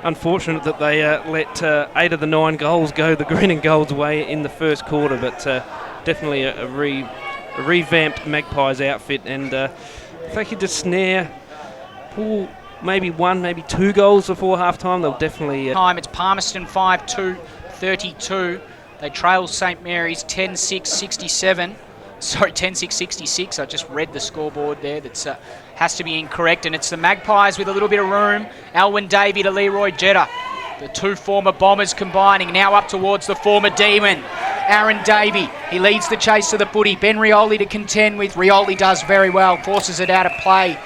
unfortunate that they let 8 of the 9 goals go the green and gold's way in the first quarter, but definitely a revamped Magpies outfit, and if they could just pull maybe 1, maybe 2 goals before half-time, they'll definitely... It's Palmerston 5-2-32. They trail St Mary's 10-6-67. Sorry, 10-6-66. I just read the scoreboard there. That's has to be incorrect, and it's the Magpies with a little bit of room. Alwyn Davey to Leroy Jeddah. The 2 former Bombers combining, now up towards the former Demon. Aaron Davey, he leads the chase to the footy. Ben Rioli to contend with. Rioli does very well, forces it out of play.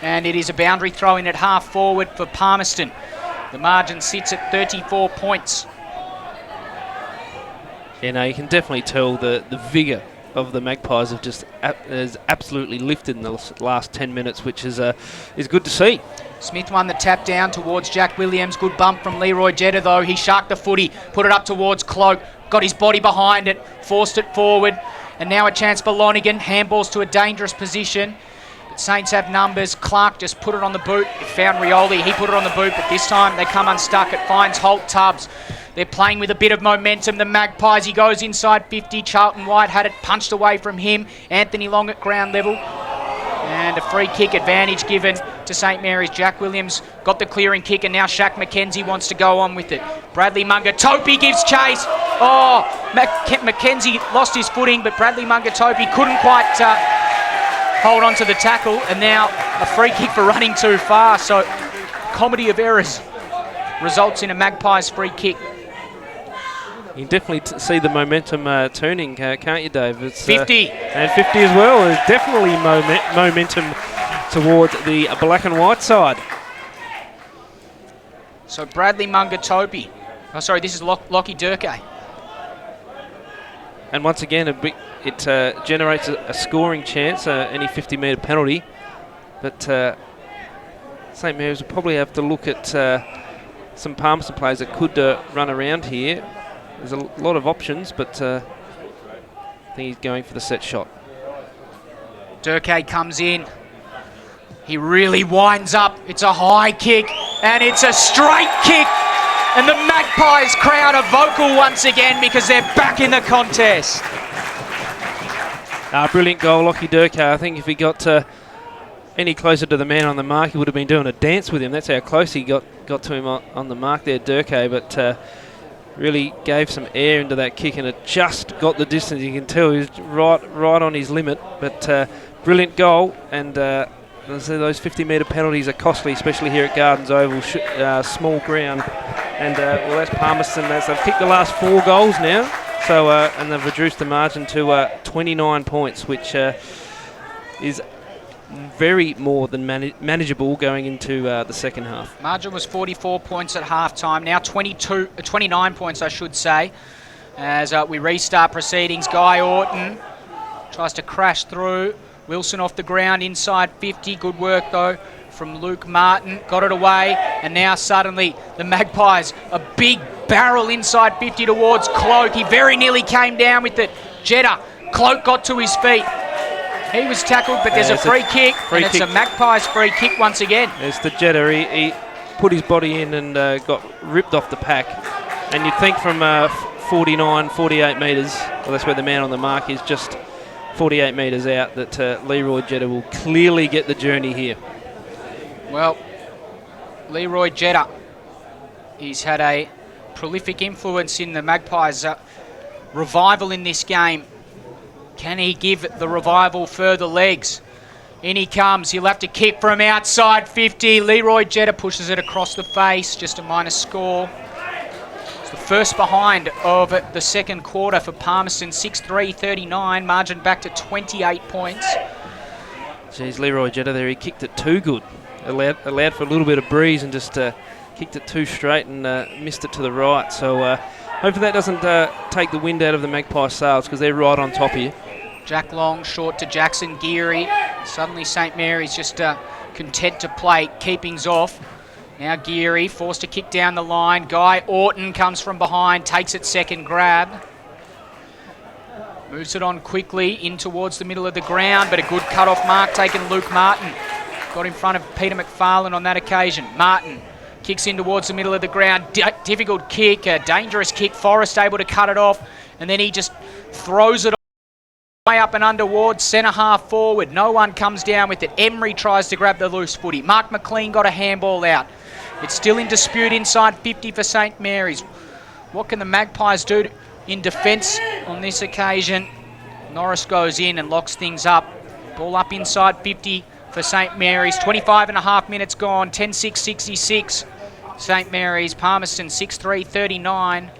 And it is a boundary throw in at half forward for Palmerston. The margin sits at 34 points. Yeah, no, you can definitely tell the vigour of the Magpies has absolutely lifted in the last 10 minutes, which is good to see. Smith won the tap down towards Jack Williams. Good bump from Leroy Jeddah, though. He sharked the footy, put it up towards Cloak, got his body behind it, forced it forward. And now a chance for Lonigan. Handballs to a dangerous position. But Saints have numbers. Clark just put it on the boot. It found Rioli. He put it on the boot, but this time they come unstuck. It finds Holt Tubbs. They're playing with a bit of momentum. The Magpies, he goes inside 50. Charlton White had it punched away from him. Anthony Long at ground level. And a free kick advantage given to St Mary's. Jack Williams got the clearing kick, and now Shaq McKenzie wants to go on with it. Bradley Mungatopi gives chase. Oh, McKenzie lost his footing, but Bradley Mungatopi couldn't quite hold on to the tackle. And now a free kick for running too far. So comedy of errors results in a Magpies free kick. You can definitely see the momentum turning, can't you, Dave? It's 50. And 50 as well. There's definitely momentum towards the black and white side. So Bradley Mungatopi. Oh, sorry, this is Lockie Durkay. And once again, it generates a scoring chance, any 50-metre penalty. But St Mary's will probably have to look at some Palmerston players that could run around here. There's a lot of options, but I think he's going for the set shot. Durkay comes in. He really winds up. It's a high kick, and it's a straight kick. And the Magpies crowd are vocal once again because they're back in the contest. Brilliant goal, Lockie Durkay. I think if he got any closer to the man on the mark, he would have been doing a dance with him. That's how close he got to him on the mark there, Durkay. But really gave some air into that kick, and it just got the distance. You can tell he was right on his limit. But brilliant goal, and those 50-metre penalties are costly, especially here at Gardens Oval, small ground. And well, that's Palmerston. They've kicked the last 4 goals now, so and they've reduced the margin to 29 points, which is very more than manageable going into the second half. Margin was 44 points at half-time, now 29 points, I should say, as we restart proceedings. Guy Orton tries to crash through. Wilson off the ground inside 50. Good work, though, from Luke Martin. Got it away, and now suddenly the Magpies, a big barrel inside 50 towards Cloak. He very nearly came down with it. Jetta. Cloak got to his feet. He was tackled, but there's a free kick, and it's a Magpies free kick once again. It's the Jetta. He put his body in and got ripped off the pack. And you'd think from 49, 48 metres, well, that's where the man on the mark is, just 48 metres out, that Leroy Jetta will clearly get the journey here. Well, Leroy Jetta, he's had a prolific influence in the Magpies' revival in this game. Can he give the revival further legs? In he comes. He'll have to kick from outside 50. Leroy Jetta pushes it across the face. Just a minor score. It's the first behind of the second quarter for Palmerston. 6-3-39. Margin back to 28 points. Geez, Leroy Jetta there. He kicked it too good. Allowed for a little bit of breeze and just kicked it too straight and missed it to the right. So hopefully that doesn't take the wind out of the Magpie sails, because they're right on top here. Jack Long short to Jackson Geary. Suddenly St Mary's just content to play keepings off. Now Geary forced to kick down the line. Guy Orton comes from behind, takes it second grab. Moves it on quickly in towards the middle of the ground, but a good cut-off mark taken Luke Martin. Got in front of Peter McFarlane on that occasion. Martin kicks in towards the middle of the ground. Difficult kick, a dangerous kick. Forrest able to cut it off, and then he just throws it way up and underwards, centre half forward. No one comes down with it. Emery tries to grab the loose footy. Mark McLean got a handball out. It's still in dispute inside 50 for St Mary's. What can the Magpies do in defence on this occasion? Norris goes in and locks things up. Ball up inside 50 for St Mary's. 25 and a half minutes gone. 10-6-66. St Mary's. Palmerston 6-3-39.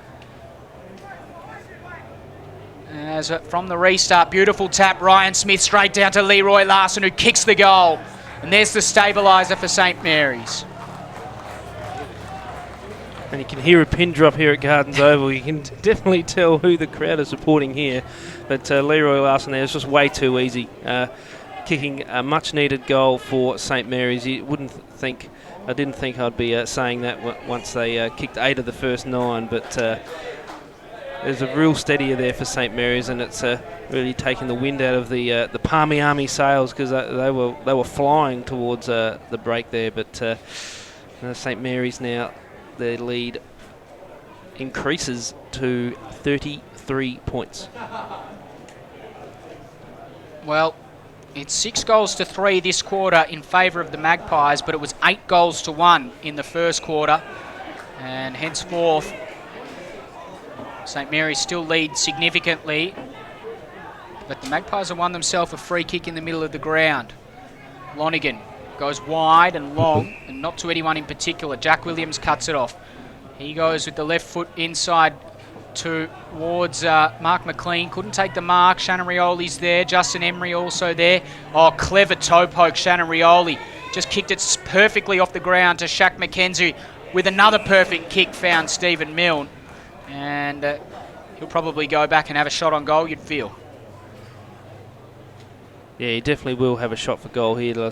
As from the restart, beautiful tap. Ryan Smith straight down to Leroy Larson, who kicks the goal. And there's the stabiliser for St Mary's. And you can hear a pin drop here at Gardens Oval. You can definitely tell who the crowd is supporting here. But Leroy Larson there is just way too easy. Kicking a much-needed goal for St Mary's. I didn't think I'd be saying that once they kicked 8 of the first 9. But there's a real steadier there for St Mary's, and it's really taking the wind out of the Palmy Army sails, because they were flying towards the break there. But St Mary's now, their lead increases to 33 points. Well, it's 6-3 this quarter in favour of the Magpies, but it was 8-1 in the first quarter, and henceforth St Mary's still leads significantly, but the Magpies have won themselves a free kick in the middle of the ground. Lonigan goes wide and long, and not to anyone in particular. Jack Williams cuts it off. He goes with the left foot inside towards Mark McLean. Couldn't take the mark. Shannon Rioli's there. Justin Emery also there. Oh, clever toe poke, Shannon Rioli. Just kicked it perfectly off the ground to Shaq McKenzie. With another perfect kick found Stephen Milne. And he'll probably go back and have a shot on goal, you'd feel. Yeah, he definitely will have a shot for goal here.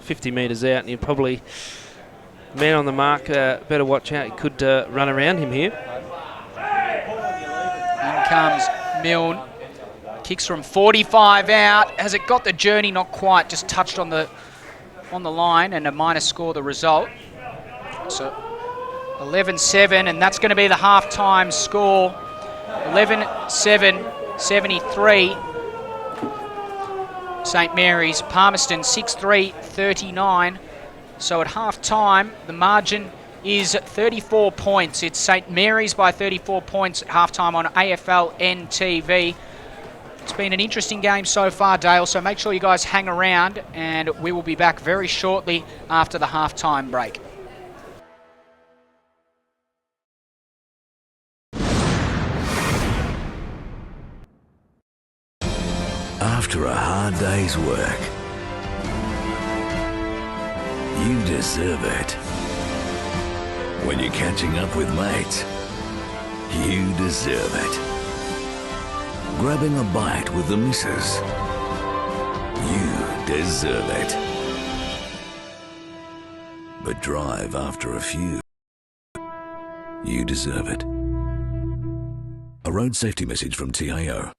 50 metres out, and he'll probably, man on the mark, better watch out. He could run around him here. In comes Milne. Kicks from 45 out. Has it got the journey? Not quite. Just touched on the line, and a minus score the result. So 11-7, and that's going to be the half-time score. 11-7, 73. St Mary's, Palmerston 6-3, 39. So at half-time, the margin is 34 points. It's St Mary's by 34 points at half-time on AFL NTV. It's been an interesting game so far, Dale, so make sure you guys hang around, and we will be back very shortly after the half-time break. After a hard day's work, you deserve it. When you're catching up with mates, you deserve it. Grabbing a bite with the missus, you deserve it. But drive after a few, you deserve it. A road safety message from TAO.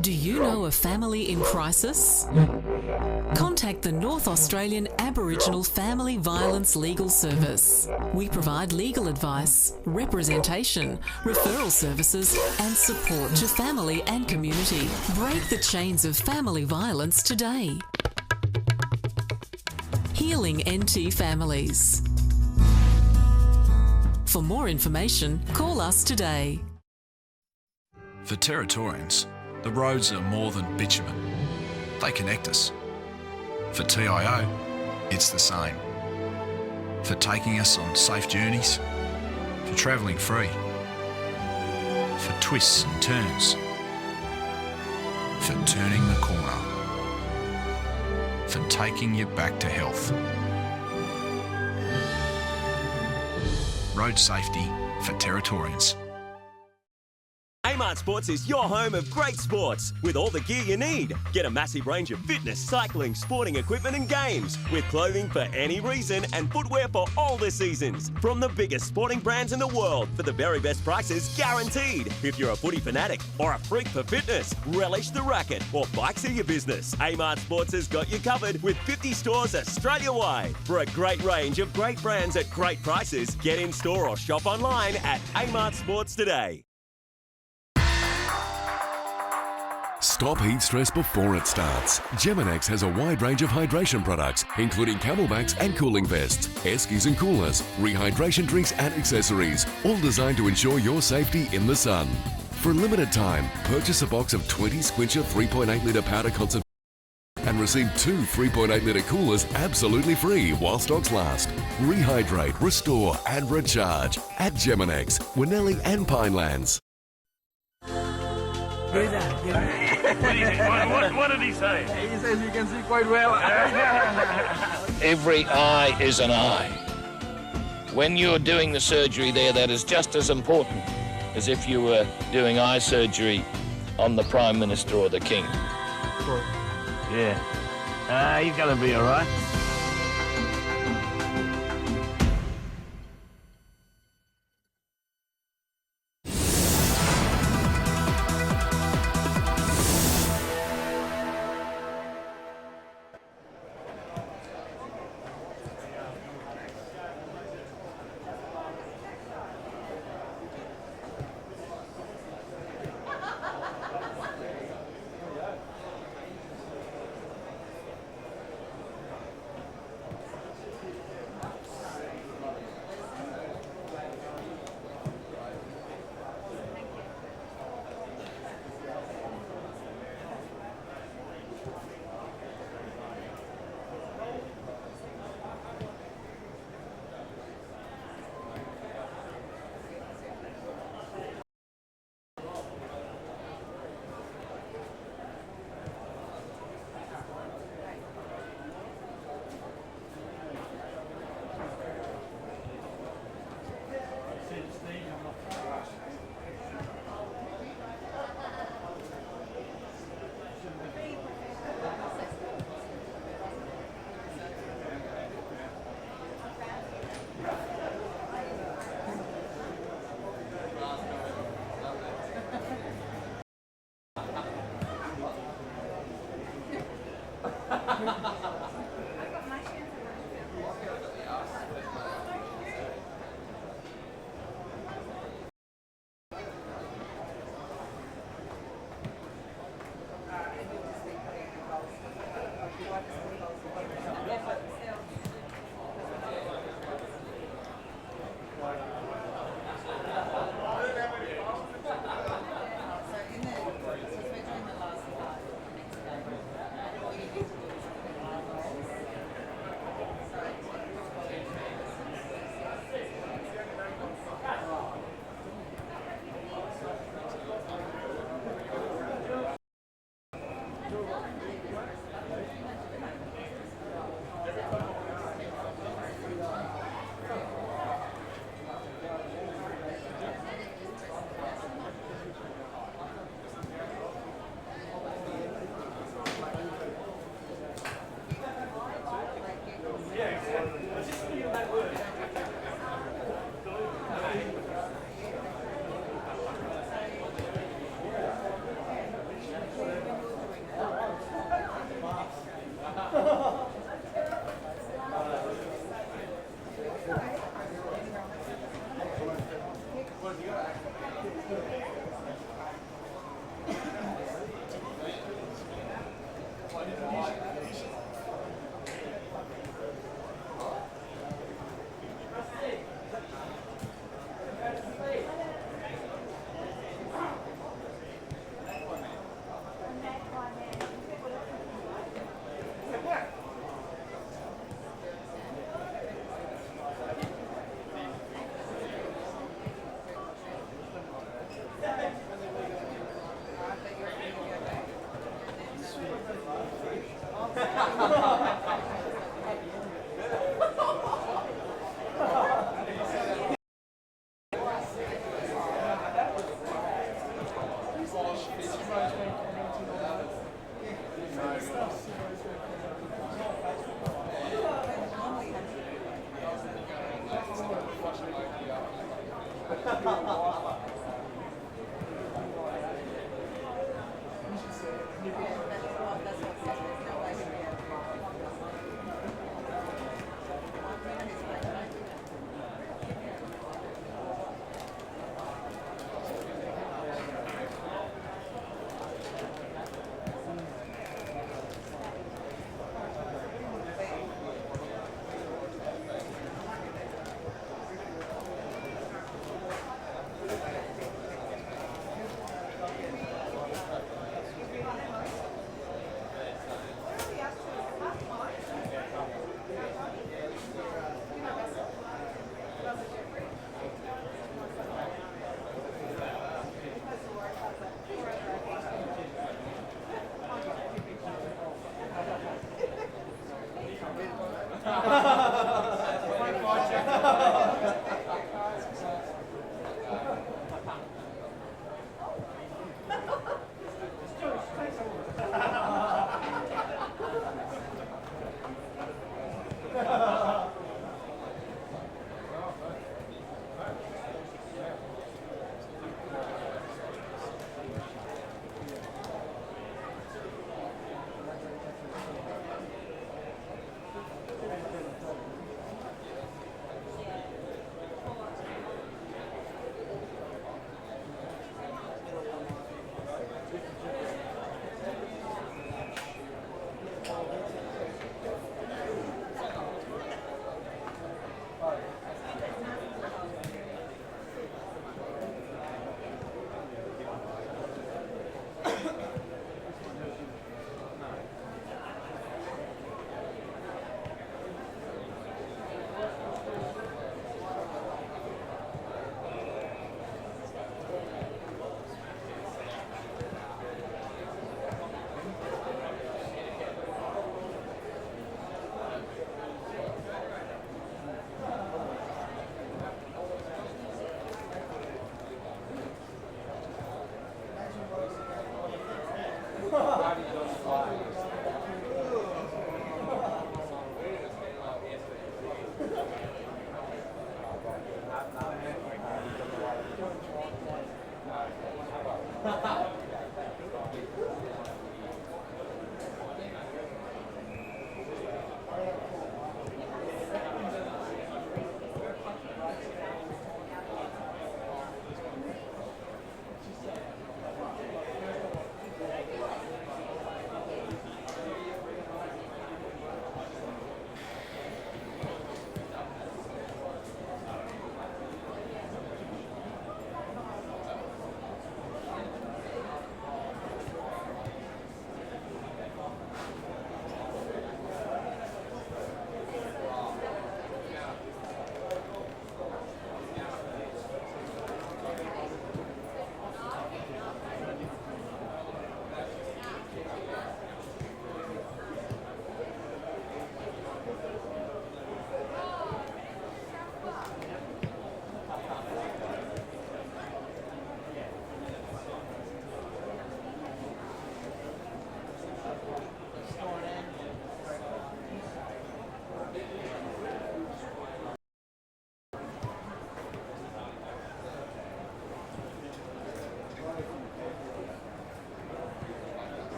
Do you know a family in crisis? Contact the North Australian Aboriginal Family Violence Legal Service. We provide legal advice, representation, referral services and support to family and community. Break the chains of family violence today. Healing NT Families. For more information, call us today. For Territorians, the roads are more than bitumen. They connect us. For TIO, it's the same. For taking us on safe journeys, for travelling free, for twists and turns, for turning the corner, for taking you back to health. Road safety for Territorians. Kmart Sports is your home of great sports with all the gear you need. Get a massive range of fitness, cycling, sporting equipment and games with clothing for any reason and footwear for all the seasons. From the biggest sporting brands in the world for the very best prices guaranteed. If you're a footy fanatic or a freak for fitness, relish the racket or bikes are your business. Kmart Sports has got you covered with 50 stores Australia-wide. For a great range of great brands at great prices, get in store or shop online at Kmart Sports today. Stop heat stress before it starts. Geminex has a wide range of hydration products, including camelbacks and cooling vests, air skis and coolers, rehydration drinks and accessories, all designed to ensure your safety in the sun. For a limited time, purchase a box of 20 Squincher 3.8 litre powder concentrate and receive 2 3.8 litre coolers absolutely free while stocks last. Rehydrate, restore and recharge at Geminex, Winnelli and Pinelands. What did he say? He says you can see quite well. Every eye is an eye. When you're doing the surgery there, that is just as important as if you were doing eye surgery on the Prime Minister or the King. Yeah. He's going to be all right.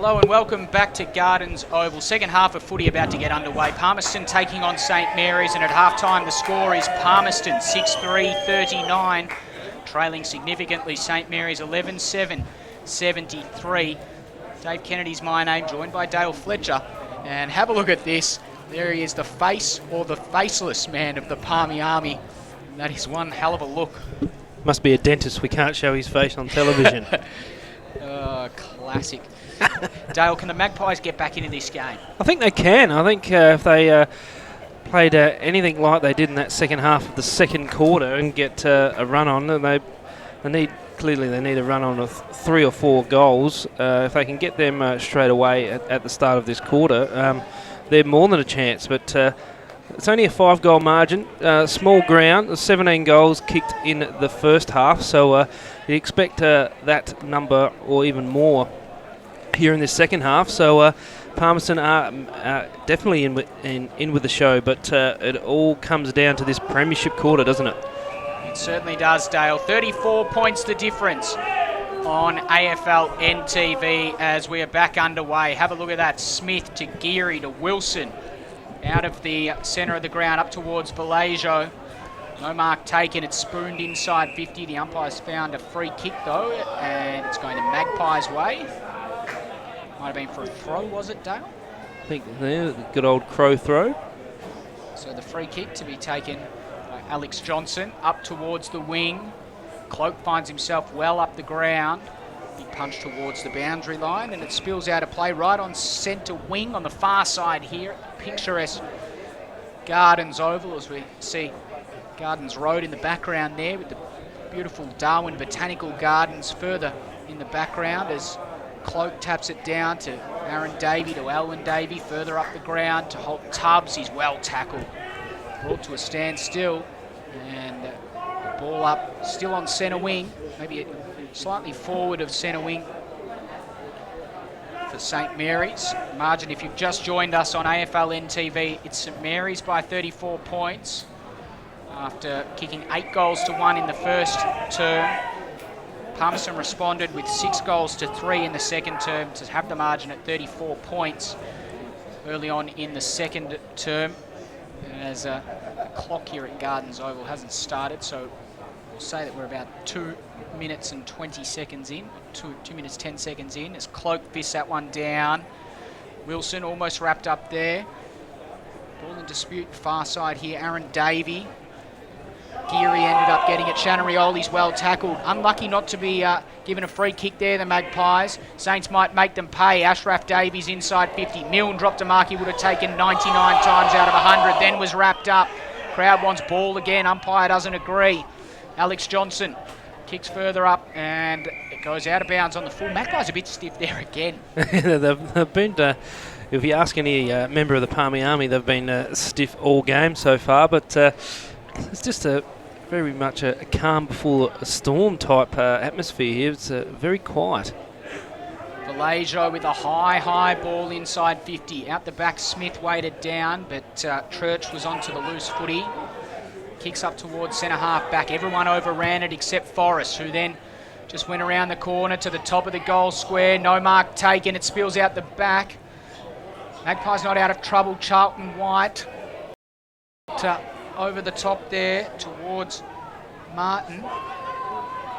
Hello and welcome back to Gardens Oval. Second half of footy about to get underway. Palmerston taking on St Mary's, and at halftime the score is Palmerston 6-3-39. Trailing significantly, St Mary's 11-7, 73. Dave Kennedy's my name, joined by Dale Fletcher. And have a look at this. There he is, the face or the faceless man of the Palmy Army. And that is one hell of a look. Must be a dentist. We can't show his face on television. Classic. Dale, can the Magpies get back into this game? I think they can. I think if they played anything like they did in that second half of the second quarter and get a run on, and they need a run on of 3 or 4 goals. If they can get them straight away at the start of this quarter, they're more than a chance. But it's only a 5-goal margin, small ground, 17 goals kicked in the first half, so you expect that number or even more here in this second half. So Palmerston are definitely in with the show, but it all comes down to this premiership quarter, doesn't it? It certainly does, Dale. 34 points the difference on AFL NTV as we are back underway. Have a look at that. Smith to Geary to Wilson. Out of the centre of the ground up towards Vallejo. No mark taken. It's spooned inside 50. The umpire's found a free kick though, and it's going the Magpies' way. Might have been for a throw, was it, Dale? I think there, the good old crow throw. So the free kick to be taken by Alex Johnson up towards the wing. Cloak finds himself well up the ground. Big punch towards the boundary line, and it spills out of play right on centre wing on the far side here. Picturesque Gardens Oval as we see Gardens Road in the background there with the beautiful Darwin Botanical Gardens further in the background as Cloak taps it down to Aaron Davey, to Alwyn Davey, further up the ground to Holt Tubbs. He's well tackled. Brought to a standstill, and the ball up still on centre wing, maybe slightly forward of centre wing for St Mary's. Margin, if you've just joined us on AFL NTV, it's St Mary's by 34 points after kicking 8 goals to 1 in the first term. Palmerston responded with 6 goals to 3 in the second term to have the margin at 34 points early on in the second term. As the clock here at Gardens Oval hasn't started, so we'll say that we're about 2 minutes and 20 seconds in, 2 minutes 10 seconds in, as Cloak fists that one down. Wilson almost wrapped up there. Ball in dispute far side here, Aaron Davey. Geary ended up getting it. Shannon Rioli's well tackled. Unlucky not to be given a free kick there, the Magpies. Saints might make them pay. Ashraf Davies inside 50. Milne dropped a mark he would have taken 99 times out of 100, then was wrapped up. Crowd wants ball again. Umpire doesn't agree. Alex Johnson kicks further up and it goes out of bounds on the full. Magpies a bit stiff there again. They've been, if you ask any member of the Palmy Army, they've been stiff all game so far, but it's just very much a calm before a storm type atmosphere here. It's very quiet. Vallejo with a high ball inside 50. Out the back, Smith weighted down, but Church was onto the loose footy. Kicks up towards centre half back. Everyone overran it except Forrest, who then just went around the corner to the top of the goal square. No mark taken. It spills out the back. Magpies not out of trouble. Charlton White over the top there towards Martin.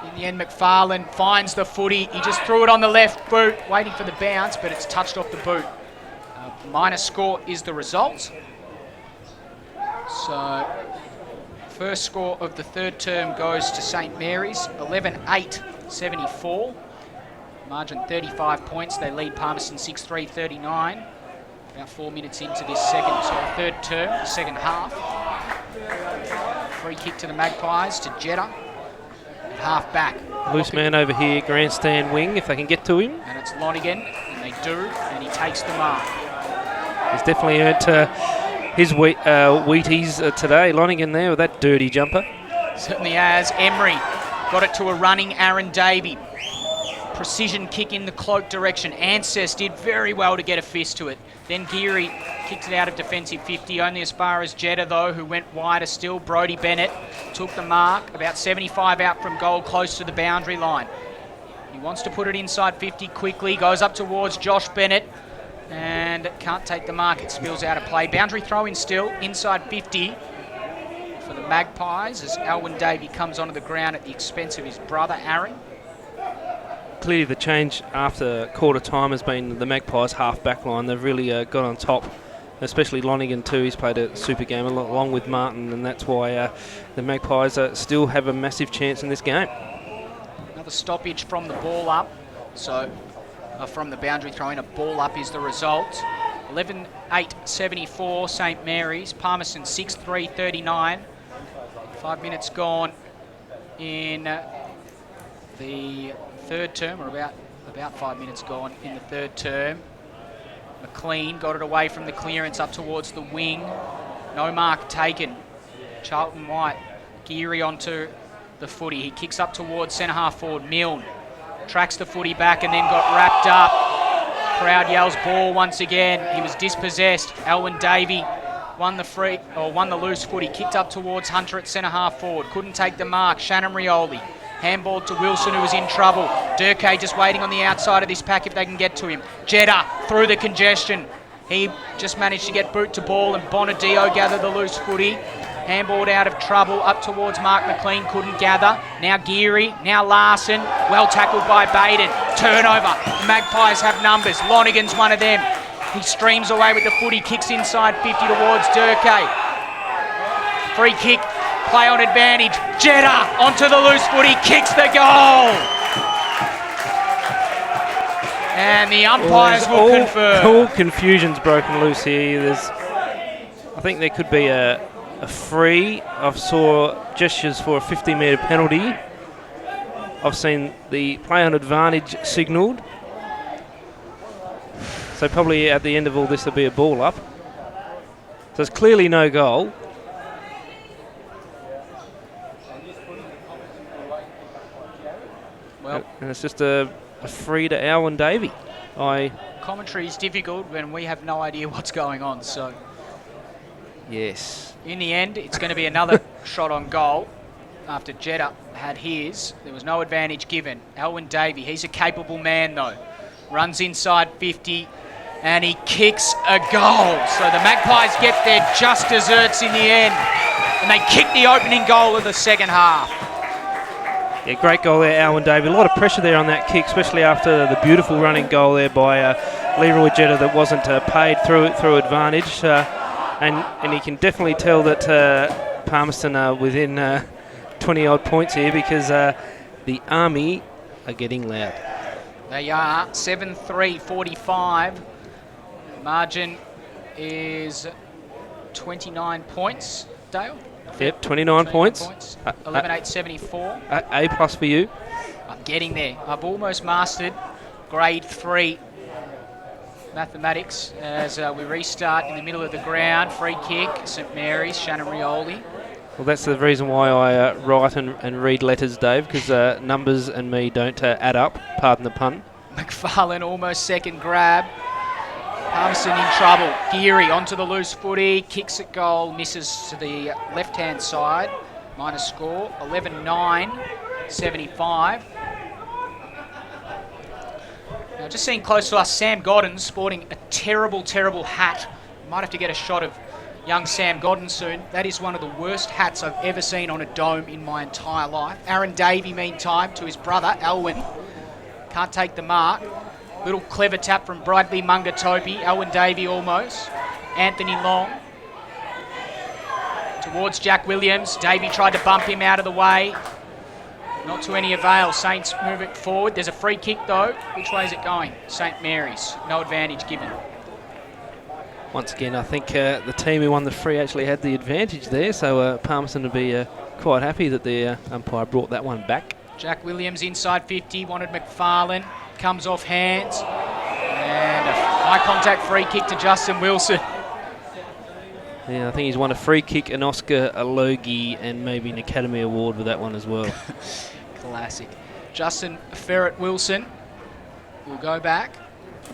In the end, McFarlane finds the footy. He just threw it on the left boot, waiting for the bounce, but it's touched off the boot. Minor score is the result. So, first score of the third term goes to St Mary's, 11-8-74. Margin 35 points. They lead Palmerston 6-3-39. About 4 minutes into this third term, second half. Free kick to the Magpies, to Jeddah. At half back. Loose man over here, grandstand wing, if they can get to him. And it's Lonigan, and they do, and he takes the mark. He's definitely earned his Wheaties today. Lonigan there with that dirty jumper. Certainly has. Emery got it to a running Aaron Davey. Precision kick in the Cloak direction. Ances did very well to get a fist to it. Then Geary kicked it out of defensive 50, only as far as Jeddah though, who went wider still. Brodie Bennett took the mark, about 75 out from goal, close to the boundary line. He wants to put it inside 50 quickly, goes up towards Josh Bennett and can't take the mark. It spills out of play. Boundary throw in still, inside 50 for the Magpies as Alwyn Davey comes onto the ground at the expense of his brother Aaron. Clearly the change after quarter time has been the Magpies half back line. They've really got on top especially Lonigan too. He's played a super game along with Martin, and that's why the Magpies still have a massive chance in this game. Another stoppage from the ball up, so from the boundary throw in, a ball up is the result. 11-8-74 St Mary's, Palmerston 6-3-39. 5 minutes gone in the third term, or about 5 minutes gone in the third term. McLean got it away from the clearance up towards the wing. No mark taken. Charlton White, Geary onto the footy. He kicks up towards centre half forward Milne. Tracks the footy back and then got wrapped up. Crowd yells ball once again. He was dispossessed. Elwyn Davey won the loose footy. Kicked up towards Hunter at centre half forward. Couldn't take the mark. Shannon Rioli. Handball to Wilson, who was in trouble. Durkay just waiting on the outside of this pack if they can get to him. Jeddah through the congestion. He just managed to get boot to ball, and Bonadio gathered the loose footy. Handballed out of trouble up towards Mark McLean, couldn't gather. Now Geary, now Larson. Well tackled by Baden. Turnover. Magpies have numbers. Lonigan's one of them. He streams away with the footy, kicks inside 50 towards Durkay. Free kick. Play on advantage. Jeddah onto the loose footy, kicks the goal. And the umpires will confirm. All confusion's broken loose here. I think there could be a free. I saw gestures for a 50-metre penalty. I've seen the play on advantage signalled. So probably at the end of all this there'll be a ball up. So it's clearly no goal. Well, and it's just a free to Alwyn Davey. Commentary is difficult when we have no idea what's going on, so... Yes. In the end, it's going to be another shot on goal after Jeddah had his. There was no advantage given. Alwyn Davey, he's a capable man though. Runs inside 50 and he kicks a goal. So the Magpies get their just desserts in the end, and they kick the opening goal of the second half. Yeah, great goal there, Alwyn Davey. A lot of pressure there on that kick, especially after the beautiful running goal there by Leroy Jeddah that wasn't paid through advantage. And you can definitely tell that Palmerston are within 20-odd points here because the Army are getting loud. They are 7-3-45. Margin is 29 points, Dale. Yep, 29 points. 11-8-74. A plus for you. I'm getting there. I've almost mastered grade 3 mathematics as we restart in the middle of the ground. Free kick, St Mary's, Shannon Rioli. Well, that's the reason why I write and read letters, Dave, because numbers and me don't add up, pardon the pun. McFarlane almost second grab. Palmerston in trouble. Geary onto the loose footy, kicks at goal, misses to the left-hand side. Minus score, 11-9-75. Now, just seeing close to us, Sam Godden sporting a terrible, terrible hat. Might have to get a shot of young Sam Godden soon. That is one of the worst hats I've ever seen on a dome in my entire life. Aaron Davey, meantime, to his brother, Alwyn. Can't take the mark. Little clever tap from Bradley Mungatopi. Alwyn Davey almost. Anthony Long. Towards Jack Williams. Davey tried to bump him out of the way. Not to any avail. Saints move it forward. There's a free kick though. Which way is it going? St Mary's. No advantage given. Once again, I think the team who won the free actually had the advantage there, so Palmerston would be quite happy that the umpire brought that one back. Jack Williams inside 50, wanted McFarlane, comes off hands, and a high contact free kick to Justin Wilson. Yeah, I think he's won a free kick, an Oscar, a Logie, and maybe an Academy Award with that one as well. Classic. Justin Ferret Wilson will go back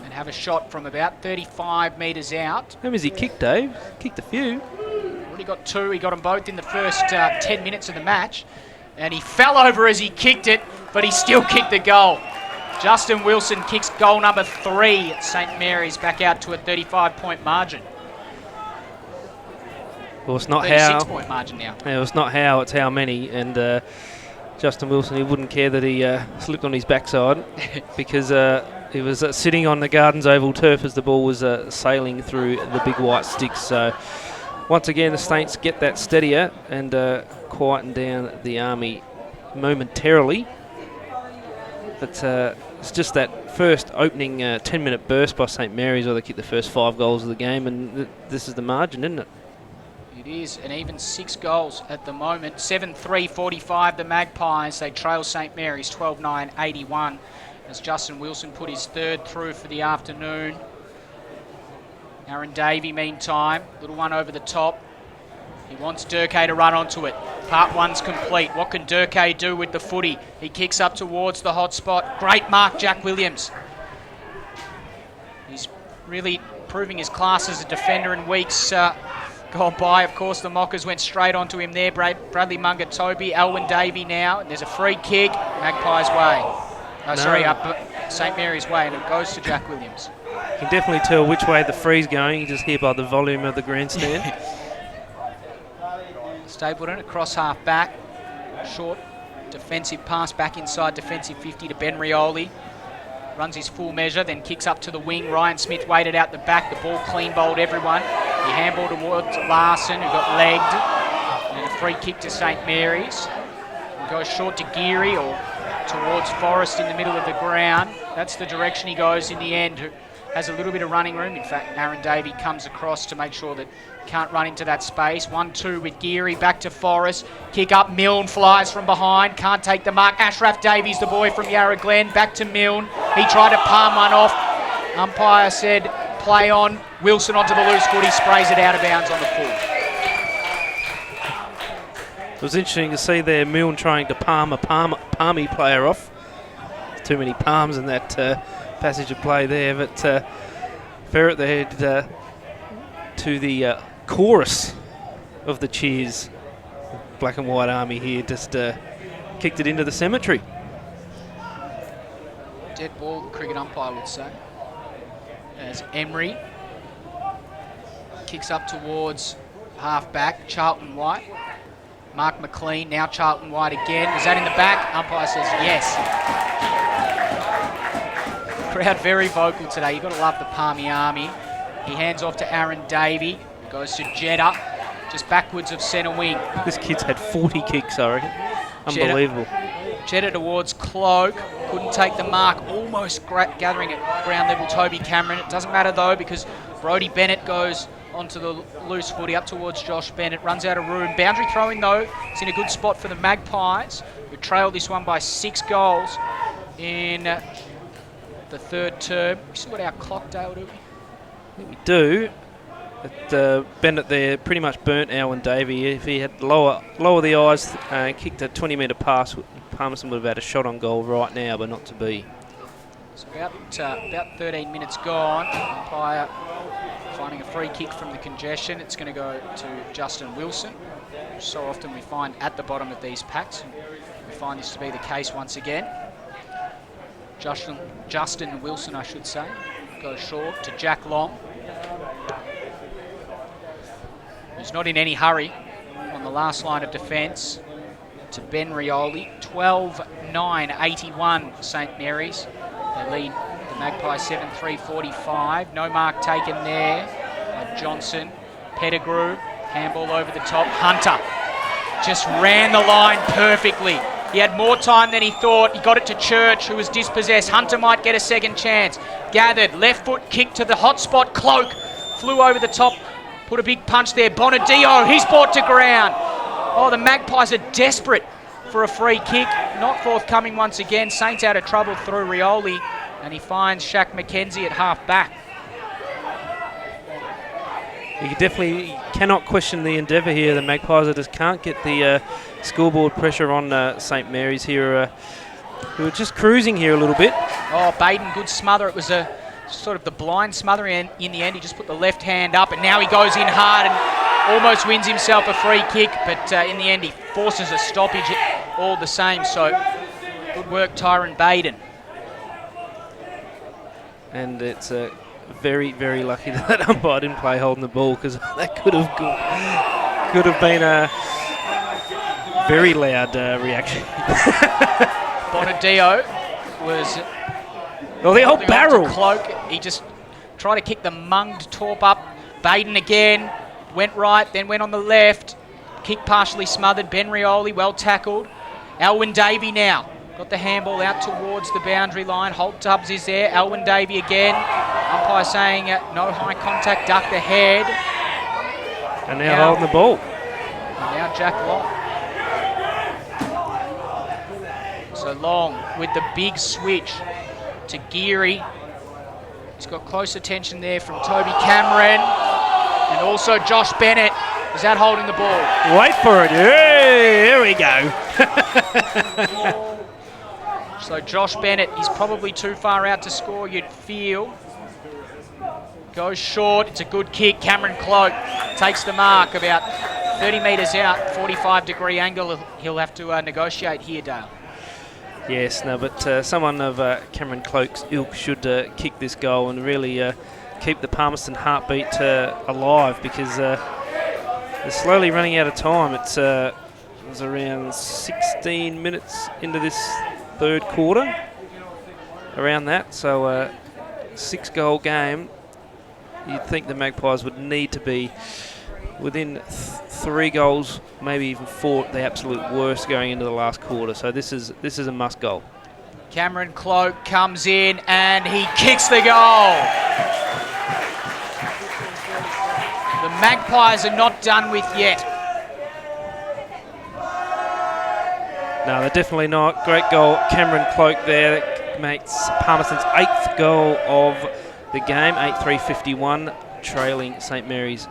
and have a shot from about 35 metres out. How many has he kicked, Dave? Kicked a few. Already got 2. He got them both in the first 10 minutes of the match. And he fell over as he kicked it, but he still kicked the goal. Justin Wilson kicks goal number 3 at St Mary's, back out to a 35-point margin. Well, it's not how. 36-point margin now. Yeah, it's not how, it's how many. And Justin Wilson, he wouldn't care that he slipped on his backside because He was sitting on the Gardens Oval turf as the ball was sailing through the big white sticks. So once again, the Saints get that steadier and quieten down the Army momentarily. But it's just that first opening 10-minute burst by St Mary's where they kicked the first 5 goals of the game, and this is the margin, isn't it? It is, and even 6 goals at the moment. 7-3-45 the Magpies. They trail St Mary's 12-9-81 as Justin Wilson put his third through for the afternoon. Aaron Davey, meantime, little one over the top. He wants Durkay to run onto it. Part 1's complete. What can Durkay do with the footy? He kicks up towards the hot spot. Great mark, Jack Williams. He's really proving his class as a defender in weeks gone by. Of course, the Mockers went straight onto him there. Bradley Munga-Toby, Alwyn Davey now. And there's a free kick. Magpies' way. St Mary's way, and it goes to Jack Williams. You can definitely tell which way the free's going. You just hear by the volume of the grandstand. Stapleton across half back. Short defensive pass back inside defensive 50 to Ben Rioli. Runs his full measure, then kicks up to the wing. Ryan Smith waited out the back. The ball clean bowled everyone. He handballed towards Larson, who got legged. And a free kick to St Mary's. He goes short to Geary or towards Forrest in the middle of the ground. That's the direction he goes in the end. Who has a little bit of running room. In fact, Aaron Davey comes across to make sure that he can't run into that space. 1-2 with Geary, back to Forrest. Kick up, Milne flies from behind, can't take the mark. Ashraf Davies, the boy from Yarra Glen, back to Milne. He tried to palm one off. Umpire said, play on. Wilson onto the loose foot, he sprays it out of bounds on the full. It was interesting to see there Milne trying to palm a palmy player off. Too many palms in that passage of play there, but Ferret the head to the chorus of the cheers. Black and white Army here just kicked it into the cemetery. Dead ball, the cricket umpire would say. As Emery kicks up towards half back, Charlton White. Mark McLean, now Charlton White again. Was that in the back? Umpire says yes. Crowd very vocal today. You've got to love the Palmy Army. He hands off to Aaron Davey. Goes to Jeddah, just backwards of centre wing. This kid's had 40 kicks, I reckon. Unbelievable. Jeddah towards Cloak. Couldn't take the mark. Almost gathering at ground level Toby Cameron. It doesn't matter though because Brodie Bennett goes onto the loose footy up towards Josh Bennett. Runs out of room. Boundary throw-in though. It's in a good spot for the Magpies, who trailed this one by 6 goals in the third term. We still got our clock, Dale, do we? I think we do. But Bennett there pretty much burnt Alwyn Davey. If he had lower the eyes and kicked a 20-metre pass, Palmerston would have had a shot on goal right now, but not to be. So about 13 minutes gone. Umpire finding a free kick from the congestion. It's going to go to Justin Wilson, which so often we find at the bottom of these packs. And we find this to be the case once again. Justin Wilson, I should say, goes short to Jack Long, who's not in any hurry on the last line of defence, to Ben Rioli. 12-9-81 St Mary's. They lead the Magpies 7-3-45. No mark taken there by Johnson. Pettigrew, handball over the top. Hunter just ran the line perfectly. He had more time than he thought. He got it to Church, who was dispossessed. Hunter might get a second chance. Gathered, left foot kick to the hot spot. Cloak flew over the top, put a big punch there. Bonadio, he's brought to ground. Oh, the Magpies are desperate for a free kick. Not forthcoming once again. Saints out of trouble through Rioli, and he finds Shaq McKenzie at half back. You definitely cannot question the endeavour here. The Magpies just can't get the scoreboard pressure on St Mary's here, who are just cruising here a little bit. Oh, Baden, good smother. It was a sort of the blind smother in the end. He just put the left hand up, and now he goes in hard and almost wins himself a free kick, but in the end he forces a stoppage all the same. So good work, Tyron Baden. And it's very, very lucky that umpire didn't play holding the ball, because that could have been a very loud reaction. Bonadio was Oh, the old Holding on to barrel. Cloak. He just tried to kick the munged Torp up. Baden again. Went right, then went on the left. Kick partially smothered. Ben Rioli, well tackled. Alwyn Davey now. Got the handball out towards the boundary line. Holt Tubbs is there. Alwyn Davey again. Umpire saying no high contact, duck the head. And now holding the ball. And now Jack Lott. So Long with the big switch to Geary. He's got close attention there from Toby Cameron. And also Josh Bennett. Is that holding the ball? Wait for it. Hey, here we go. So Josh Bennett, he's probably too far out to score, you'd feel. Goes short. It's a good kick. Cameron Cloak takes the mark about 30 metres out, 45-degree angle. He'll have to negotiate here, Dale. Yes, no, but someone of Cameron Cloak's ilk should kick this goal and really keep the Palmerston heartbeat alive, because they're slowly running out of time. It was around 16 minutes into this third quarter, around that. So 6-goal game. You'd think the Magpies would need to be within 3 goals, maybe even 4, the absolute worst going into the last quarter. So this is a must goal. Cameron Cloak comes in and he kicks the goal. The Magpies are not done with yet. No, they're definitely not. Great goal, Cameron Cloak there. That makes Palmerston's 8th goal of the game, 8-3-51, trailing St Mary's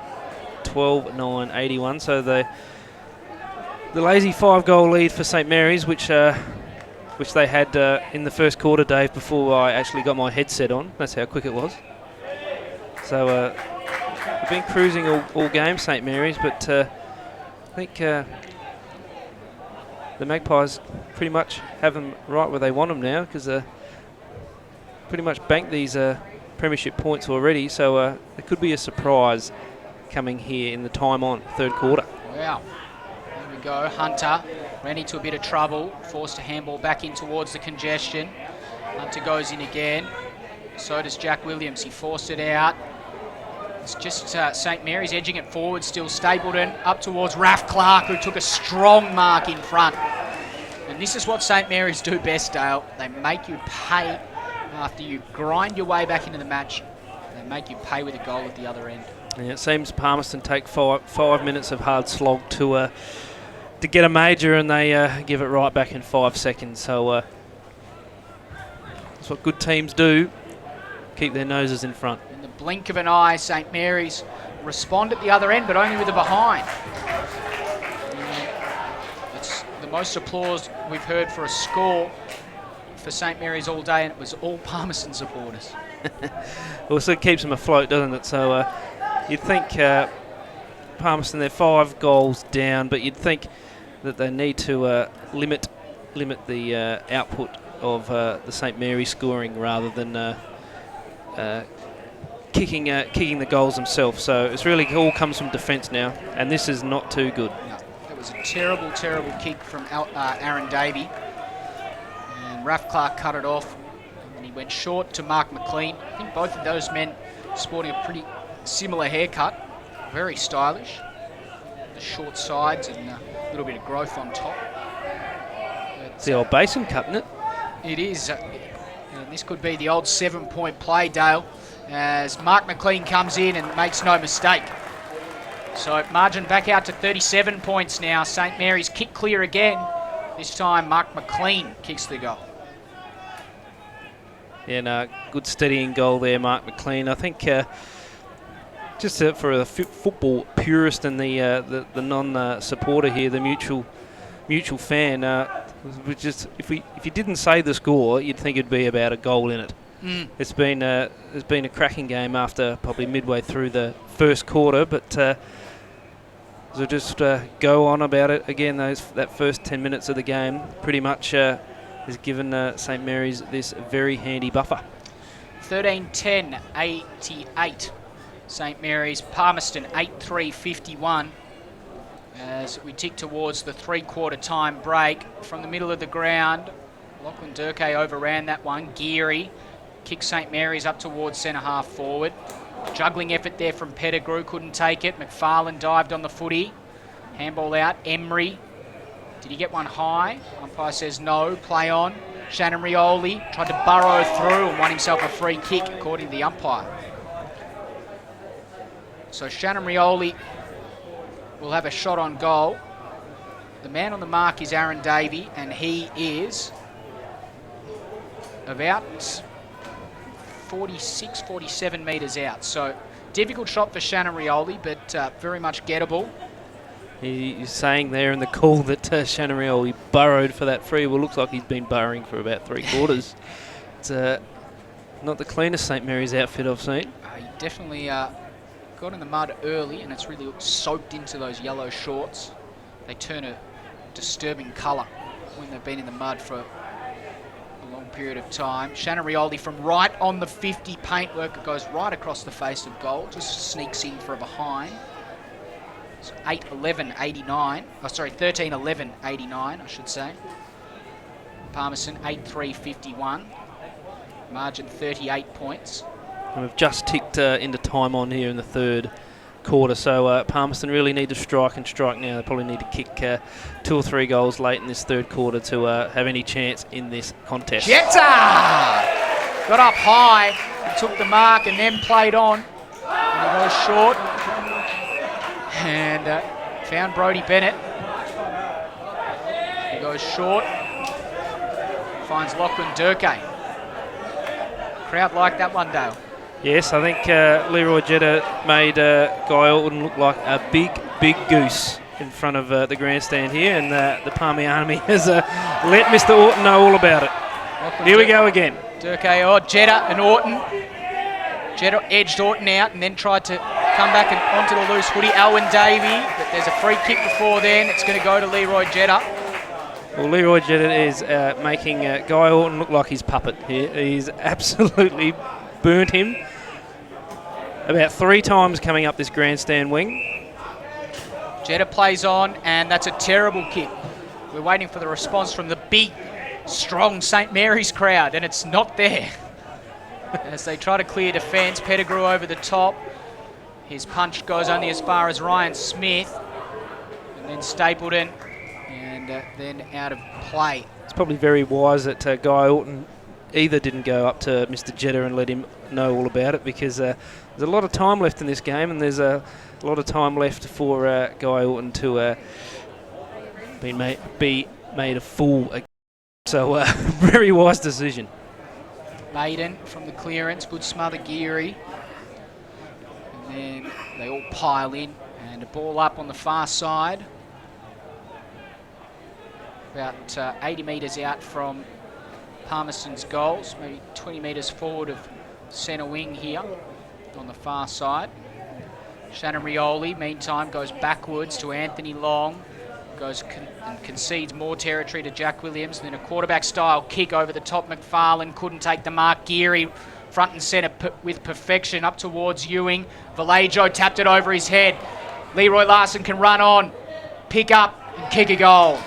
12-9-81. So the lazy 5-goal lead for St Mary's, which they had in the first quarter, Dave, before I actually got my headset on. That's how quick it was. So they've been cruising all game, St Mary's, but I think the Magpies pretty much have them right where they want them now, because pretty much banked these premiership points already. So there could be a surprise coming here in the time on third quarter. Wow. There we go. Hunter ran into a bit of trouble, forced a handball back in towards the congestion. Hunter goes in again. So does Jack Williams. He forced it out. It's just St Mary's edging it forward still. Stapleton up towards Raf Clark, who took a strong mark in front. And this is what St Mary's do best, Dale. They make you pay after you grind your way back into the match. They make you pay with a goal at the other end. Yeah, it seems Palmerston take 5 minutes of hard slog to get a major, and they give it right back in 5 seconds. So that's what good teams do. Keep their noses in front. In the blink of an eye, St Mary's respond at the other end, but only with a behind. It's the most applause we've heard for a score for St Mary's all day, and it was all Palmerston supporters. Also it keeps them afloat, doesn't it? So you'd think Palmerston, they're 5 goals down, but you'd think that they need to limit the output of the St Mary's scoring rather than kicking the goals themselves. So it's really all comes from defence now, and this is not too good. No, it was a terrible, terrible kick from Aaron Davey, and Raf Clark cut it off, and he went short to Mark McLean. I think both of those men sporting a pretty similar haircut, very stylish. The short sides and a little bit of growth on top. It's the old basin cut, isn't it? It is. And this could be the old 7-point play, Dale, as Mark McLean comes in and makes no mistake. So margin back out to 37 points now. St Mary's kick clear again. This time Mark McLean kicks the goal. Yeah, no, good steadying goal there, Mark McLean. I think just for a football purist and the non-supporter here, the mutual fan, if you didn't say the score, you'd think it'd be about a goal in it. It's been a cracking game after probably midway through the first quarter, but so just go on about it again. That first 10 minutes of the game pretty much has given St Mary's this very handy buffer. 13-10, 88. St Mary's, Palmerston 8-3-51. As we tick towards the 3-quarter time break from the middle of the ground, Lachlan Durkay overran that one. Geary kicks St Mary's up towards centre half forward. Juggling effort there from Pettigrew, couldn't take it. McFarlane dived on the footy. Handball out, Emery. Did he get one high? Umpire says no, play on. Shannon Rioli tried to burrow through and won himself a free kick, according to the umpire. So Shannon Rioli will have a shot on goal. The man on the mark is Aaron Davey, and he is about 46, 47 metres out. So difficult shot for Shannon Rioli, but very much gettable. He's saying there in the call that Shannon Rioli burrowed for that free. Well, looks like he's been burrowing for about 3/4. It's not the cleanest St Mary's outfit I've seen. He definitely got in the mud early, and it's really soaked into those yellow shorts. They turn a disturbing colour when they've been in the mud for a long period of time. Shannon Rioli from right on the 50, paintwork. It goes right across the face of goal, just sneaks in for a behind. So 8-11-89. Oh, sorry, 13-11-89, I should say. Palmerston 8-3-51. Margin 38 points. And we've just ticked into time on here in the third quarter, so Palmerston really need to strike and strike now. They probably need to kick 2 or 3 goals late in this third quarter to have any chance in this contest. Jetta! Got up high, took the mark and then played on. And he goes short. And found Brodie Bennett. He goes short. Finds Lachlan Durkay. Crowd liked that one, Dale. Yes, I think Leroy Jetta made Guy Alton look like a big goose in front of the grandstand here, and the Palmy Army has let Mr. Orton know all about it. Lachlan here we go again. Durkay, Jetta and Orton. Jetta edged Orton out and then tried to come back and onto the loose footy. Alwyn Davey, but there's a free kick before then. It's going to go to Leroy Jetta. Well, Leroy Jetta is making Guy Orton look like his puppet here. He's absolutely burnt him about 3 times coming up this grandstand wing. Jetta plays on, and that's a terrible kick. We're waiting for the response from the big, strong St Mary's crowd, and it's not there. As they try to clear defence, Pettigrew over the top. His punch goes only as far as Ryan Smith, and then Stapleton, and then out of play. It's probably very wise that Guy Orton either didn't go up to Mr. Jetta and let him know all about it, because there's a lot of time left in this game, and there's a lot of time left for Guy Orton to be made a fool again. So very wise decision. Maiden from the clearance, good smother Geary. And then they all pile in, and a ball up on the far side. About 80 metres out from Palmerston's goals, maybe 20 metres forward of centre wing here on the far side. Shannon Rioli, meantime, goes backwards to Anthony Long, goes and concedes more territory to Jack Williams, and then a quarterback-style kick over the top. McFarlane couldn't take the mark. Geary front and centre with perfection up towards Ewing. Vallejo tapped it over his head. Leroy Larson can run on, pick up and kick a goal.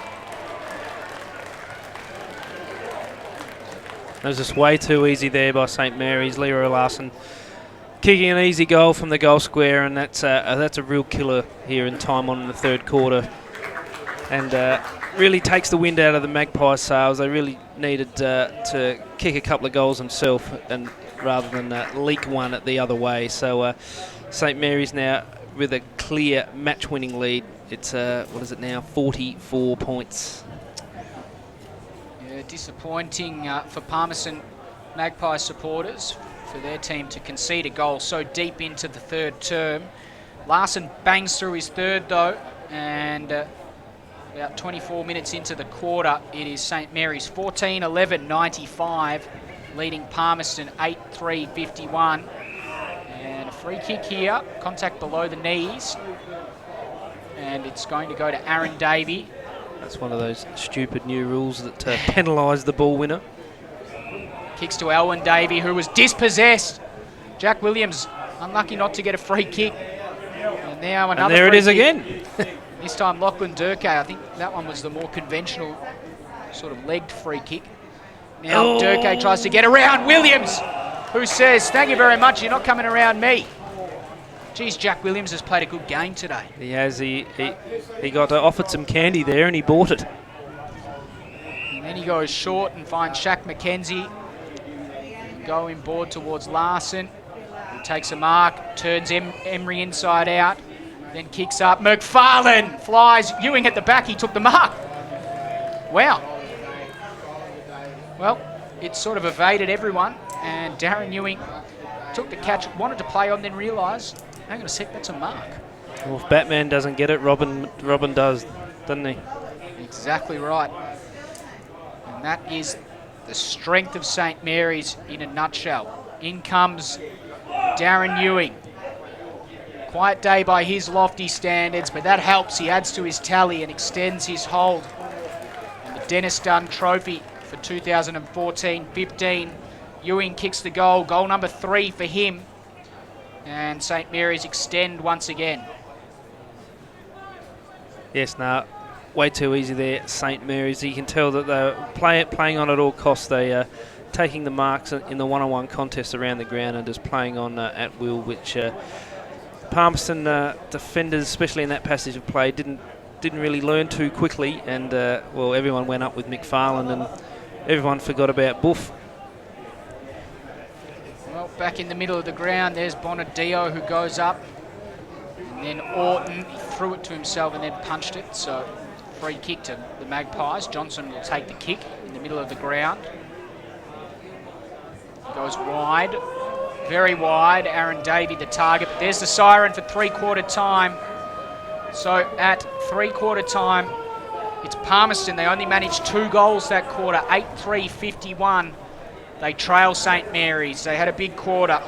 It was just way too easy there by St Mary's. Leroy Larson kicking an easy goal from the goal square, and that's a real killer here in time on in the third quarter, and really takes the wind out of the Magpies' sails. They really needed to kick a couple of goals themselves, and rather than leak one at the other way. So St Mary's now with a clear match-winning lead. It's what is it now? 44 points. Disappointing for Palmerston Magpie supporters for their team to concede a goal so deep into the third term. Larson bangs through his third though, and about 24 minutes into the quarter, it is St Mary's 14-11-95, leading Palmerston 8-3-51. And a free kick here, contact below the knees, and it's going to go to Aaron Davey. That's one of those stupid new rules that penalise the ball winner. Kicks to Alwyn Davey, who was dispossessed. Jack Williams, unlucky not to get a free kick. And now another and there it is kick. Again. This time Lachlan Durkay. I think that one was the more conventional sort of legged free kick. Now Durkay tries to get around Williams. who says, thank you very much, you're not coming around me. Geez, Jack Williams has played a good game today. He has. He got offered some candy there and he bought it. And then he goes short and finds Shaq McKenzie. Going board towards Larson. He takes a mark, turns Emery inside out, then kicks up. McFarlane flies. Ewing at the back, he took the mark. Wow. Well, it sort of evaded everyone, and Darren Ewing took the catch, wanted to play on, then realised, hang on a sec, that's a mark. Well, if Batman doesn't get it, Robin does, doesn't he? Exactly right. And that is the strength of St Mary's in a nutshell. In comes Darren Ewing. Quiet day by his lofty standards, but that helps. He adds to his tally and extends his hold on the Dennis Dunn Trophy for 2014-15. Ewing kicks the goal number 3 for him. And St Mary's extend once again. Yes, no, way too easy there, St Mary's. You can tell that they're playing on at all costs. They are taking the marks in the one-on-one contests around the ground and just playing on at will, which Palmerston defenders, especially in that passage of play, didn't really learn too quickly. And well, everyone went up with McFarlane and everyone forgot about Buff. Well, back in the middle of the ground, there's Bonadio who goes up. And then Orton, he threw it to himself and then punched it. So free kick to the Magpies. Johnson will take the kick in the middle of the ground. Goes wide, very wide. Aaron Davey the target. But there's the siren for three-quarter time. So at three-quarter time, it's Palmerston. They only managed 2 goals that quarter, 8-3-51. They trail St Mary's. They had a big quarter.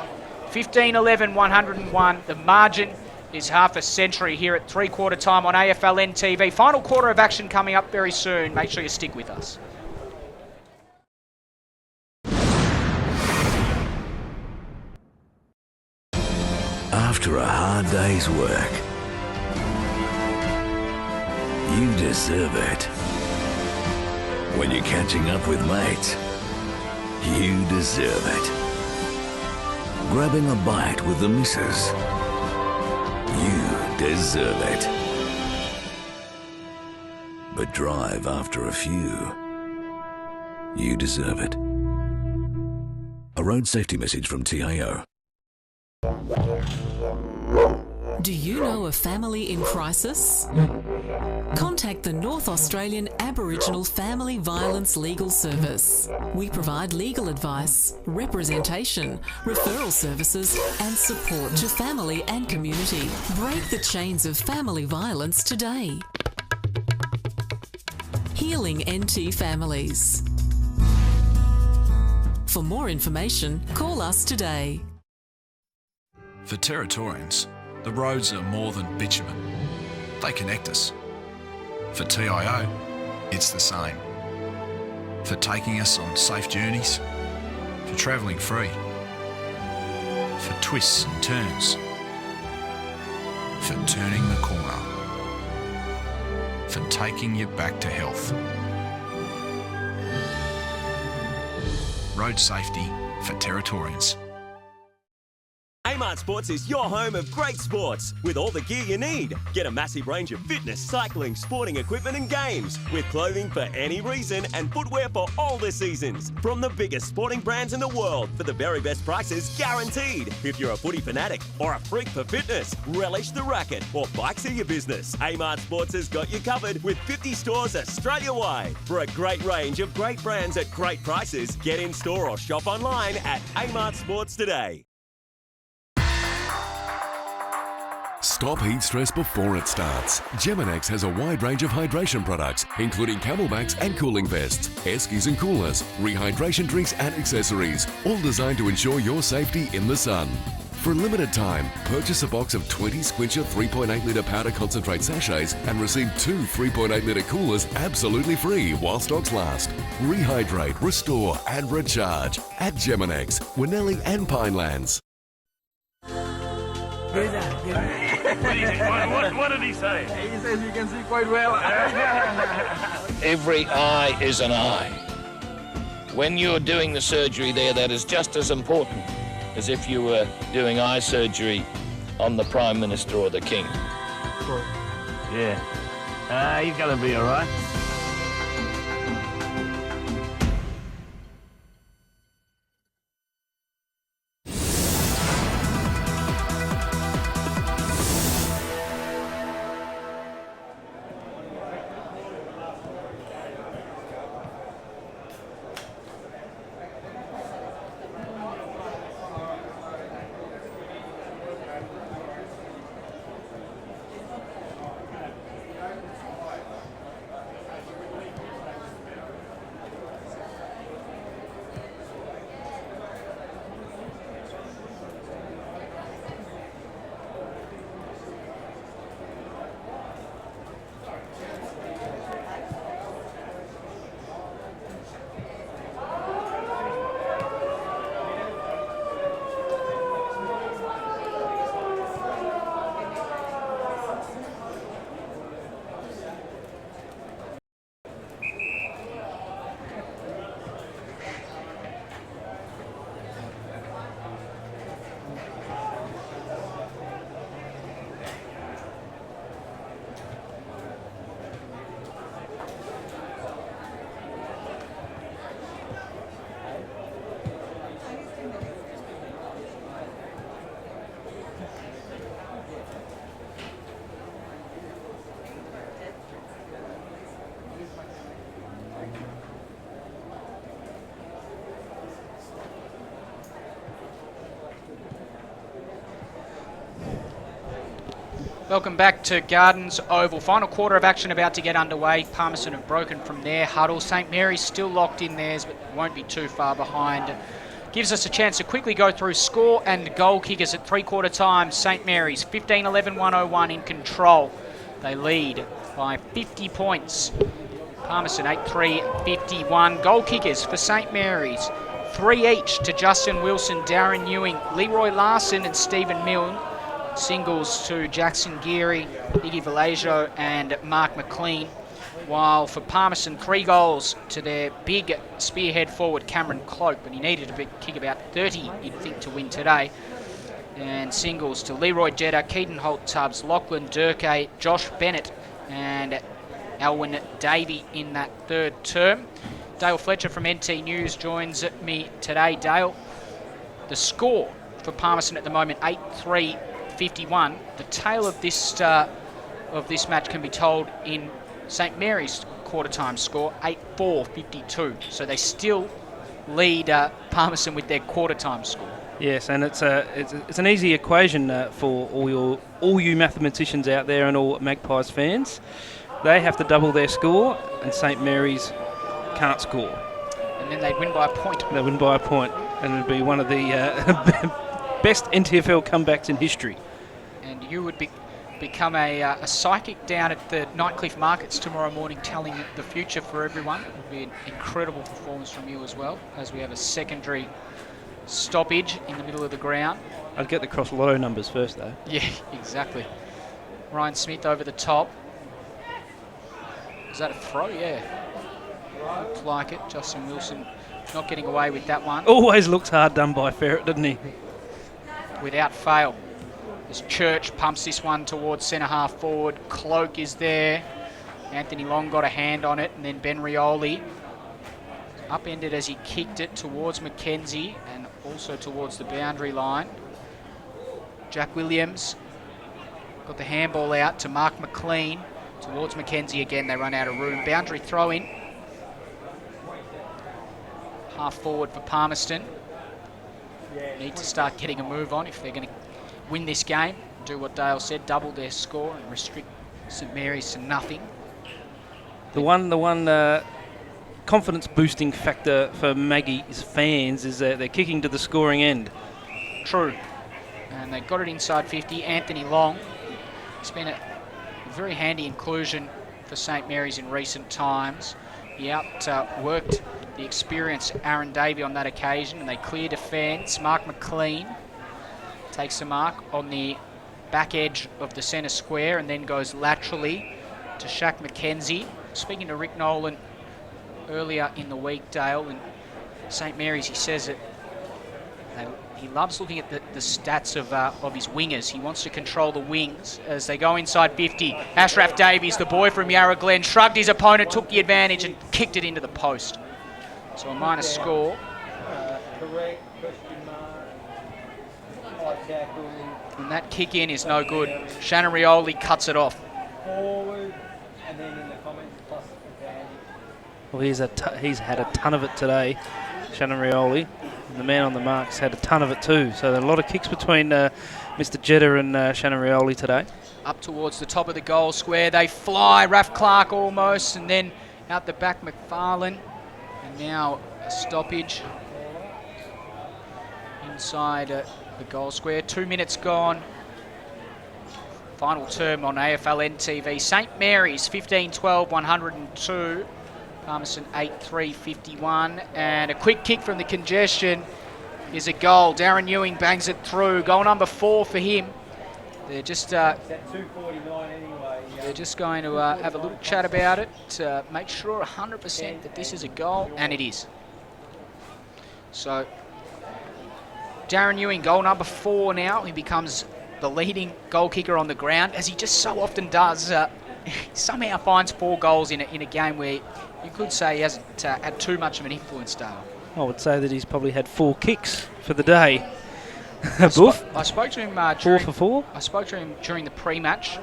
15-11, 101. The margin is half a century here at three-quarter time on AFL NTV. Final quarter of action coming up very soon. Make sure you stick with us. After a hard day's work, you deserve it. When you're catching up with mates, you deserve it. Grabbing a bite with the missus, you deserve it. But drive after a few, you deserve it. A road safety message from TAO. Do you know a family in crisis? Contact the North Australian Aboriginal Family Violence Legal Service. We provide legal advice, representation, referral services and support to family and community. Break the chains of family violence today. Healing NT Families. For more information, call us today. For Territorians, the roads are more than bitumen. They connect us. For TIO, it's the same. For taking us on safe journeys, for travelling free, for twists and turns, for turning the corner, for taking you back to health. Road safety for Territorians. Amart Sports is your home of great sports with all the gear you need. Get a massive range of fitness, cycling, sporting equipment and games with clothing for any reason and footwear for all the seasons. From the biggest sporting brands in the world for the very best prices guaranteed. If you're a footy fanatic or a freak for fitness, relish the racket or bikes are your business. Amart Sports has got you covered with 50 stores Australia-wide. For a great range of great brands at great prices, get in store or shop online at Amart Sports today. Stop heat stress before it starts. Geminex has a wide range of hydration products, including camelbacks and cooling vests, air skis and coolers, rehydration drinks and accessories, all designed to ensure your safety in the sun. For a limited time, purchase a box of 20 Squincher 3.8 litre powder concentrate sachets and receive 2 3.8 litre coolers absolutely free while stocks last. Rehydrate, restore and recharge at Geminex, Winnelli and Pinelands. What did he say? He says you can see quite well. Every eye is an eye. when you're doing the surgery there, that is just as important as if you were doing eye surgery on the Prime Minister or the King. Yeah. He's going to be all right. Welcome back to Gardens Oval. Final quarter of action about to get underway. Palmerston have broken from their huddle. St Mary's still locked in theirs, but won't be too far behind. Gives us a chance to quickly go through score and goal kickers at three-quarter time. St Mary's 15-11-101 in control. They lead by 50 points. Palmerston 8-3-51. Goal kickers for St Mary's, 3 each to Justin Wilson, Darren Ewing, Leroy Larson and Stephen Milne. Singles to Jackson Geary, Iggy Vallejo and Mark McLean. While for Palmerston, 3 goals to their big spearhead forward Cameron Cloak, but he needed to kick about 30, you'd think, to win today. And singles to Leroy Jetta, Keaton Holt-Tubbs, Lachlan Durkay, Josh Bennett and Alwyn Davey in that third term. Dale Fletcher from NT News joins me today. Dale, the score for Palmerston at the moment, 8-3-51. The tale of this match can be told in St Mary's quarter-time score, 8-4-52. So they still lead Palmerston with their quarter-time score. Yes, and it's an easy equation for all you mathematicians out there and all Magpies fans. They have to double their score, and St Mary's can't score. And then they'd win by a point. They win by a point, and it'd be one of the best NTFL comebacks in history. And you would become a psychic down at the Nightcliff Markets tomorrow morning, telling the future for everyone. It would be an incredible performance from you as well, as we have a secondary stoppage in the middle of the ground. I'd get the cross lotto numbers first, though. Yeah, exactly. Ryan Smith over the top. Is that a throw? Yeah. Looks like it. Justin Wilson not getting away with that one. Always looks hard done by Ferret, doesn't he? Without fail. As Church pumps this one towards centre half forward. Cloak is there. Anthony Long got a hand on it, and then Ben Rioli upended as he kicked it towards Mackenzie and also towards the boundary line. Jack Williams got the handball out to Mark McLean towards Mackenzie again. They run out of room. Boundary throw in. Half forward for Palmerston. Need to start getting a move on if they're going to win this game. Do what Dale said, double their score and restrict St Mary's to nothing. The one confidence boosting factor for Maggie's fans is that they're kicking to the scoring end. True. And they got it inside 50. Anthony Long. It's been a very handy inclusion for St Mary's in recent times. He outworked the experienced Aaron Davey on that occasion, and they clear defence. Mark McLean takes the mark on the back edge of the centre square and then goes laterally to Shaq McKenzie. Speaking to Rick Nolan earlier in the week, Dale, and St Mary's, he says that he loves looking at the stats of his wingers. He wants to control the wings as they go inside 50. Ashraf Davies, the boy from Yarra Glen, shrugged his opponent, took the advantage and kicked it into the post. So a minor score. Correct, question mark. And that kick in is no good. Shannon Rioli cuts it off. Forward, and then in the comments, plus advantage. Well, he's had a ton of it today, Shannon Rioli. The man on the mark's had a ton of it too. So there are a lot of kicks between Mr. Jetta and Shannon Rioli today. Up towards the top of the goal square. They fly. Raf Clark almost. And then out the back, McFarlane. And now a stoppage inside the goal square. 2 minutes gone. Final term on AFL NTV. St Mary's 15-12, 102. Palmerston 8-3-51, and a quick kick from the congestion is a goal. Darren Ewing bangs it through. Goal number 4 for him. They're just At 2:49 anyway. they're just going to have a little chat about it to make sure 100% that this is a goal, and it is. So Darren Ewing, goal number 4 now. He becomes the leading goal kicker on the ground, as he just so often does. He somehow finds 4 goals in a game where you could say he hasn't had too much of an influence, Dale. I would say that he's probably had 4 kicks for the day. I spoke to him 4 for 4. I spoke to him during the pre-match.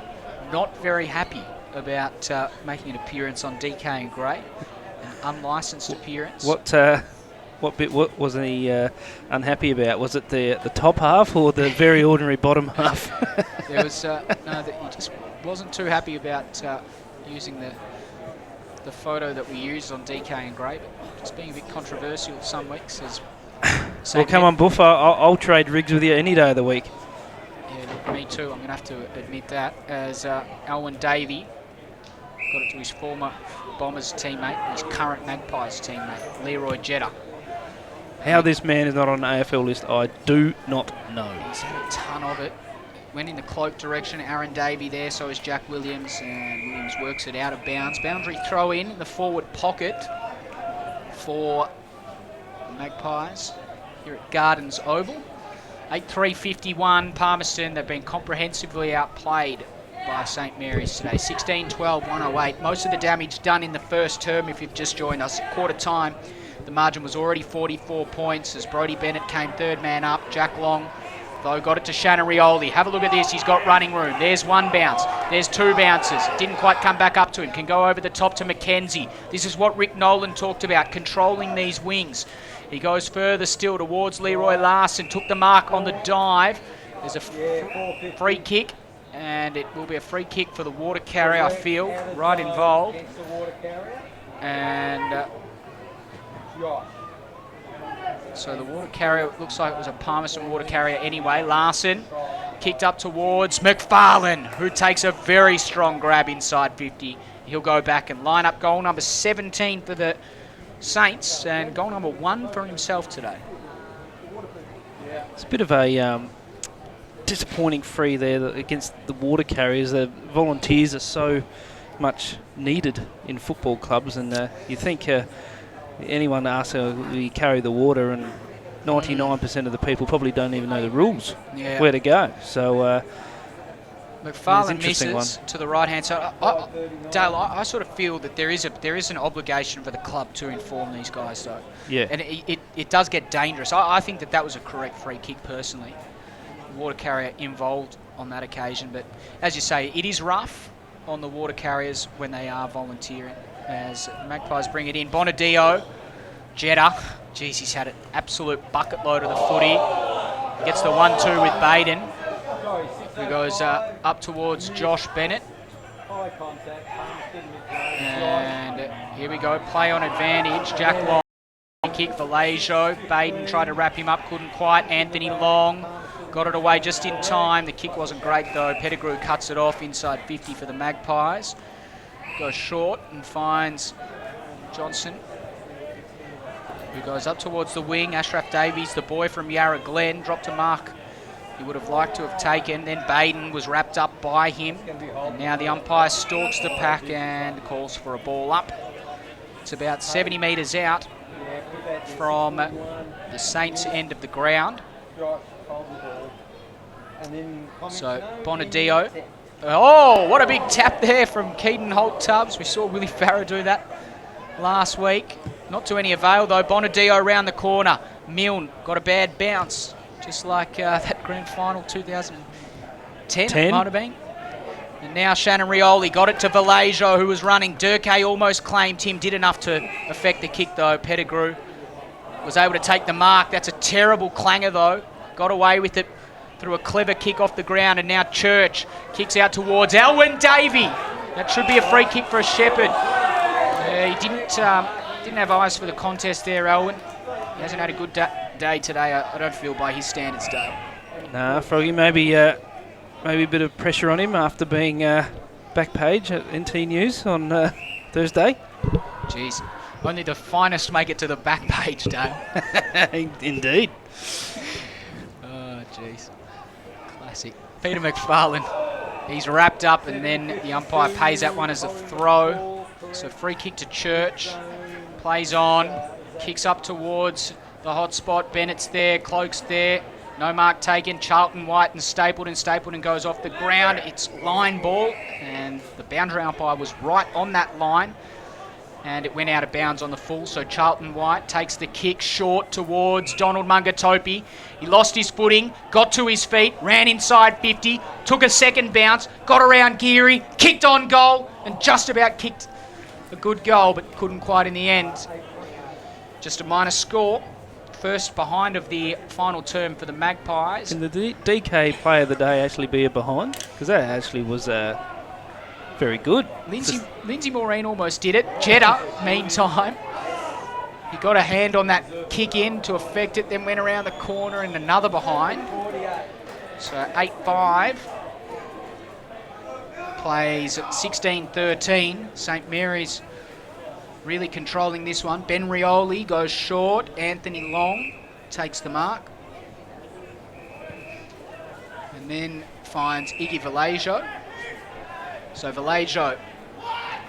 Not very happy about making an appearance on DK and Gray, an unlicensed appearance. What bit wasn't he unhappy about? Was it the top half or the very ordinary bottom half? There was that he just wasn't too happy about using the photo that we used on DK and Gray, but just being a bit controversial some weeks. Well, come on, Buff. I'll trade rigs with you any day of the week. Yeah, me too. I'm going to have to admit that. As Alwyn Davey got it to his former Bombers teammate, his current Magpies teammate, Leroy Jetta. How this man is not on the AFL list, I do not know. He's had a ton of it. Went in the cloak direction, Aaron Davey there, so is Jack Williams, and Williams works it out of bounds. Boundary throw in the forward pocket for the Magpies here at Gardens Oval. 8-3-51 Palmerston. They've been comprehensively outplayed by St Mary's today. 16-12, 108. Most of the damage done in the first term if you've just joined us. At quarter time, the margin was already 44 points as Brodie Bennett came third man up. Jack Long, though, got it to Shannon Rioli. Have a look at this. He's got running room. There's 1 bounce. There's 2 bounces. Didn't quite come back up to him. Can go over the top to McKenzie. This is what Rick Nolan talked about, controlling these wings. He goes further still towards Leroy Larson. Took the mark on the dive. There's a free kick, and it will be a free kick for the water carrier, I feel. Right involved. And so the water carrier, looks like it was a Palmerston water carrier anyway. Larson kicked up towards McFarlane, who takes a very strong grab inside 50. He'll go back and line up goal number 17 for the Saints and goal number 1 for himself today. It's a bit of a disappointing free there against the water carriers. The volunteers are so much needed in football clubs, and you think anyone asks we carry the water, and 99% of the people probably don't even know the rules, where to go. So McFarlane misses to the right hand side. Dale, I sort of feel that there is an obligation for the club to inform these guys, though. Yeah. And it does get dangerous. I think that was a correct free kick personally. Water carrier involved on that occasion, but as you say, it is rough on the water carriers when they are volunteering. As the Magpies bring it in, Bonadio, Jetta. Geez, he's had an absolute bucket load of the footy. Gets the 1-2 with Baden, who goes up towards Josh Bennett. And here we go, play on advantage. Jack Long, kick for Lejo. Baden tried to wrap him up, couldn't quite. Anthony Long got it away just in time. The kick wasn't great though. Pettigrew cuts it off inside 50 for the Magpies. Goes short and finds Johnson, who goes up towards the wing. Ashraf Davies, the boy from Yarra Glen, dropped a mark he would have liked to have taken. Then Baden was wrapped up by him. And now the umpire stalks the pack and calls for a ball up. It's about 70 metres out. from the Saints end of the ground. So Bonadio. Oh, what a big tap there from Keaton Holt-Tubbs. We saw Willie Farrow do that last week. Not to any avail, though. Bonadio around the corner. Milne got a bad bounce, just like that grand final 2010 it might have been. And now Shannon Rioli got it to Vallejo, who was running. Durkay almost claimed him, did enough to affect the kick, though. Pettigrew was able to take the mark. That's a terrible clanger, though. Got away with it through a clever kick off the ground, and now Church kicks out towards Elwyn Davey. That should be a free kick for a Shepherd. He didn't have eyes for the contest there, Elwyn. He hasn't had a good day today, I don't feel, by his standards, Dale. Nah, Froggy, maybe a bit of pressure on him after being back page at NT News on Thursday. Jeez, only the finest make it to the back page, Dale. Indeed. Oh, jeez. Classic. Peter McFarlane, he's wrapped up, and then the umpire pays that one as a throw. So free kick to Church. Plays on, kicks up towards the hot spot. Bennett's there, Cloak's there. No mark taken. Charlton White and Stapleton goes off the ground. It's line ball, and the boundary umpire was right on that line, and it went out of bounds on the full. So Charlton White takes the kick short towards Donald Mungatopi. He lost his footing, got to his feet, ran inside 50, took a second bounce, got around Geary, kicked on goal, and just about kicked a good goal, but couldn't quite in the end. Just a minor score. First behind of the final term for the Magpies. Can the DK player of the day actually be a behind? Because that actually was very good. Lindsay Maureen almost did it. Jetta, meantime, he got a hand on that kick in to affect it, then went around the corner and another behind. So 8-5. Plays 16-13. St Mary's really controlling this one. Ben Rioli goes short. Anthony Long takes the mark. And then finds Iggy Vallejo. So Vallejo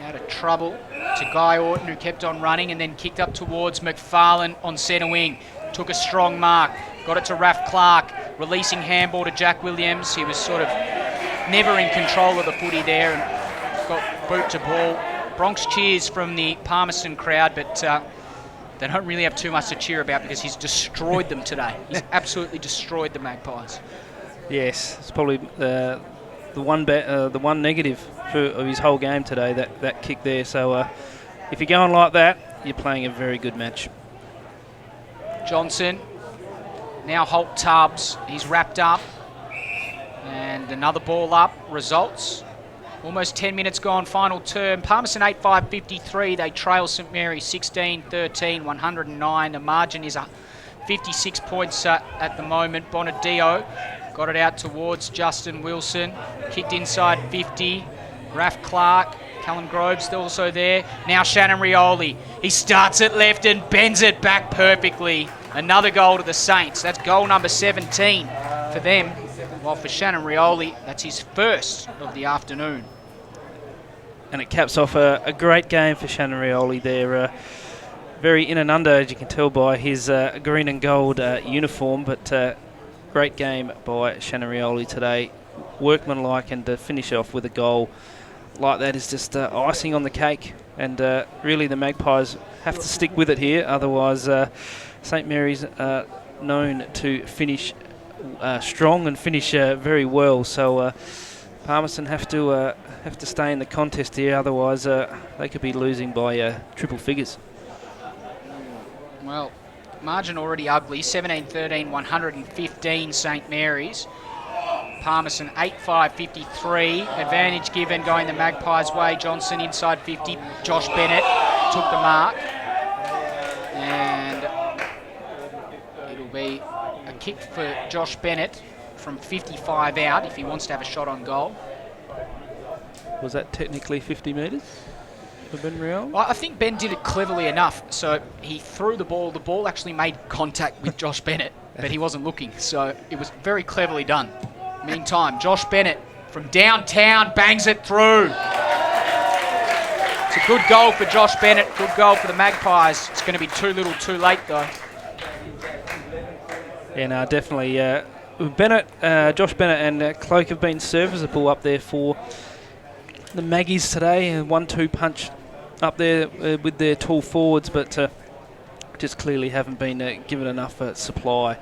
out of trouble to Guy Orton, who kept on running and then kicked up towards McFarlane on centre wing. Took a strong mark. Got it to Raf Clark. Releasing handball to Jack Williams. He was sort of never in control of the footy there and got boot to ball. Bronx cheers from the Palmerston crowd, but they don't really have too much to cheer about because he's destroyed them today. He's absolutely destroyed the Magpies. Yes, it's probably the one negative of his whole game today, that kick there. So if you're going like that, you're playing a very good match. Johnson, now Holt-Tubbs, he's wrapped up. And another ball up, results. Almost 10 minutes gone, final term. Palmerston 8-5-53. They trail St Mary's 16-13, 109. The margin is 56 points at the moment. Bonadio got it out towards Justin Wilson. Kicked inside 50. Raf Clark. Callum Grove's also there. Now Shannon Rioli. He starts it left and bends it back perfectly. Another goal to the Saints. That's goal number 17 for them. While for Shannon Rioli, that's his first of the afternoon. And it caps off a great game for Shannon Rioli there. Very in and under, as you can tell by his green and gold uniform, but great game by Shannon Rioli today. Workmanlike, and to finish off with a goal like that is just icing on the cake. And really the Magpies have to stick with it here, otherwise St Mary's known to finish strong and finish very well. So Palmerston have to stay in the contest here, otherwise they could be losing by triple figures. Well, margin already ugly. 17-13, 115 St Mary's. Palmerston 8-5-53. Advantage given going the Magpies' way. Johnson inside 50. Josh Bennett took the mark. And it'll be a kick for Josh Bennett from 55 out if he wants to have a shot on goal. Was that technically 50 metres for Ben Rioli? Well, I think Ben did it cleverly enough. So he threw the ball. The ball actually made contact with Josh Bennett, but he wasn't looking. So it was very cleverly done. Meantime, Josh Bennett from downtown bangs it through. To It's a good goal for Josh Bennett, good goal for the Magpies. It's going to be too little too late though. Yeah, no, definitely. Josh Bennett and Cloak have been serviceable up there for the Maggies today. A 1-2 punch up there with their tall forwards, but just clearly haven't been given enough supply.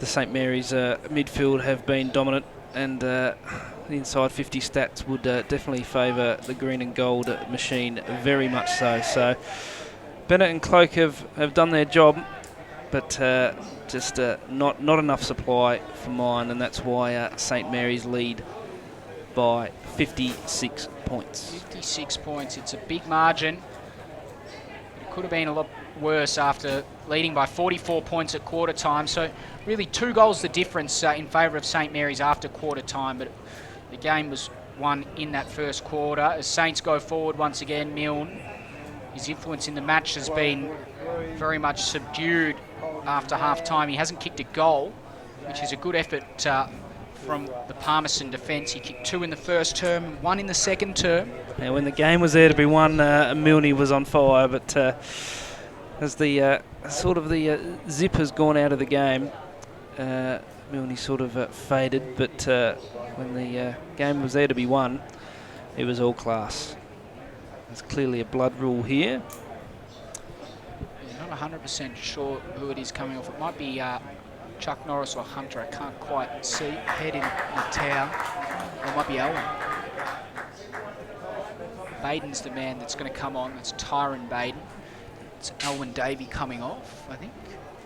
The St Mary's midfield have been dominant, and the inside 50 stats would definitely favour the green and gold machine very much so. So Bennett and Cloak have done their job, but just not enough supply for mine, and that's why St Mary's lead by 56 points. 56 points, it's a big margin. It could have been a lot worse after leading by 44 points at quarter time, so really 2 goals the difference in favour of St Mary's after quarter time, but the game was won in that first quarter. As Saints go forward once again, Milne, his influence in the match has been very much subdued after half-time. He hasn't kicked a goal, which is a good effort from the Palmerston defence. He kicked 2 in the first term, 1 in the second term. And when the game was there to be won, Milne was on fire, but as the zip has gone out of the game, Milne sort of faded, but when the game was there to be won, it was all class. There's clearly a blood rule here. Not 100% sure who it is coming off. It might be Chuck Norris or Hunter. I can't quite see. Head in the towel. Or it might be Elwyn. Baden's the man that's going to come on. That's Tyron Baden. It's Elwyn Davey coming off, I think.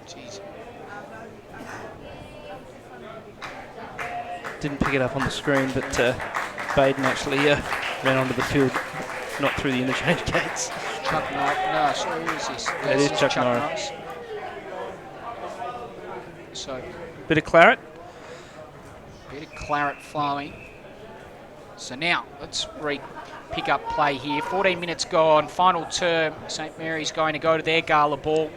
Jeez. Didn't pick it up on the screen, but Baden actually ran onto the field, not through the interchange gates. Chuck Norris. No, sorry, who is this? It is Chuck Norris. So, bit of claret. Bit of claret flowing. So now, let's pick up play here. 14 minutes gone, final term. St Mary's going to go to their gala ball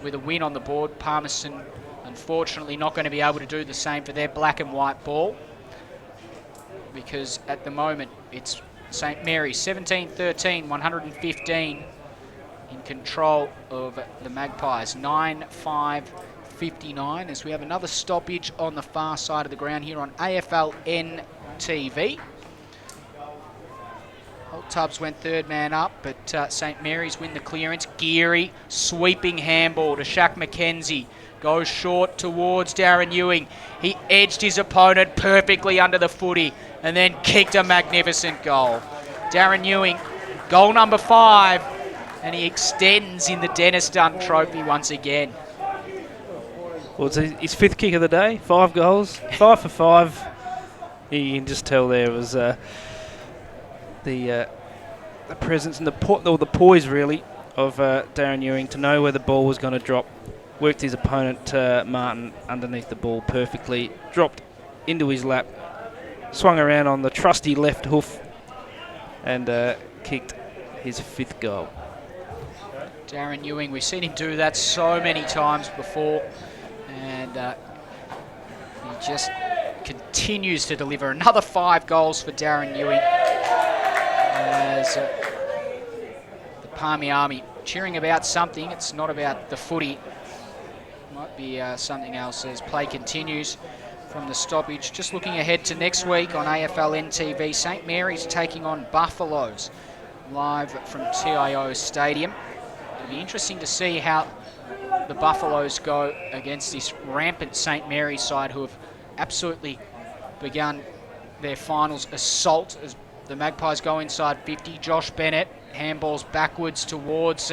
with a win on the board. Palmerston, unfortunately, not going to be able to do the same for their black and white ball, because at the moment it's St Mary's 17-13, 115 in control of the Magpies. 9-5-59 as we have another stoppage on the far side of the ground here on AFL NTV. Holt Tubbs went third man up, but St Mary's win the clearance. Geary, sweeping handball to Shaq McKenzie. Goes short towards Darren Ewing. He edged his opponent perfectly under the footy and then kicked a magnificent goal. Darren Ewing, goal number 5, and he extends in the Dennis Dunn Trophy once again. Well, it's his 5th kick of the day, 5 goals, 5 for 5. You can just tell there was the presence and the poise, really, of Darren Ewing to know where the ball was going to drop. Worked his opponent, Martin, underneath the ball perfectly. Dropped into his lap. Swung around on the trusty left hoof. And kicked his 5th goal. Darren Ewing, we've seen him do that so many times before. And he just continues to deliver. Another 5 goals for Darren Ewing. As the Palmy Army cheering about something. It's not about the footy. Might be something else as play continues from the stoppage. Just looking ahead to next week on AFL NTV, St Mary's taking on Buffaloes live from TIO Stadium. It'll be interesting to see how the Buffaloes go against this rampant St Mary's side who have absolutely begun their finals assault as the Magpies go inside 50. Josh Bennett handballs backwards towards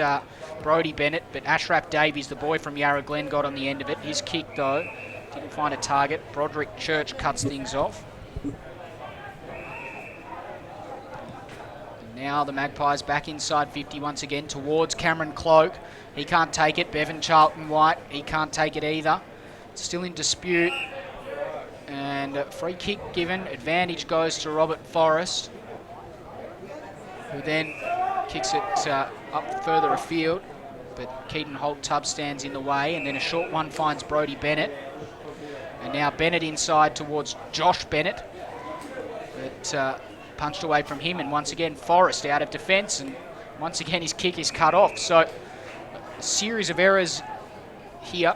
Brody Bennett, but Ashraf Davies, the boy from Yarra Glen, got on the end of it. His kick, though, didn't find a target. Broderick Church cuts things off. And now the Magpies back inside 50 once again towards Cameron Cloak. He can't take it. Bevan Charlton White, he can't take it either. Still in dispute. And free kick given. Advantage goes to Robert Forrest, who then kicks it up further afield, but Keaton Holt Tubbs stands in the way, and then a short one finds Brody Bennett. And now Bennett inside towards Josh Bennett. But punched away from him, and once again Forrest out of defence, and once again his kick is cut off. So a series of errors here.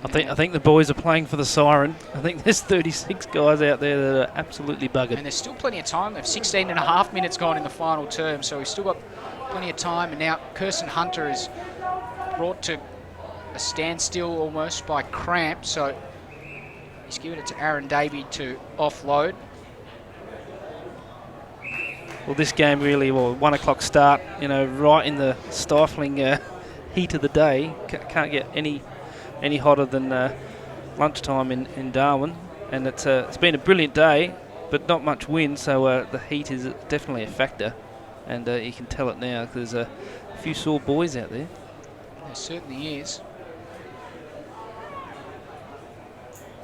I think the boys are playing for the siren. I think there's 36 guys out there that are absolutely buggered. And there's still plenty of time. They've 16 and a half minutes gone in the final term, so we've still got plenty of time. And now Kirsten Hunter is brought to a standstill almost by cramp, so he's given it to Aaron Davey to offload. Well, this game really, 1 o'clock start, right in the stifling heat of the day. Can't get any hotter than lunchtime in Darwin, and it's been a brilliant day, but not much wind, so the heat is definitely a factor, and you can tell it now because there's a few sore boys out there. There certainly is.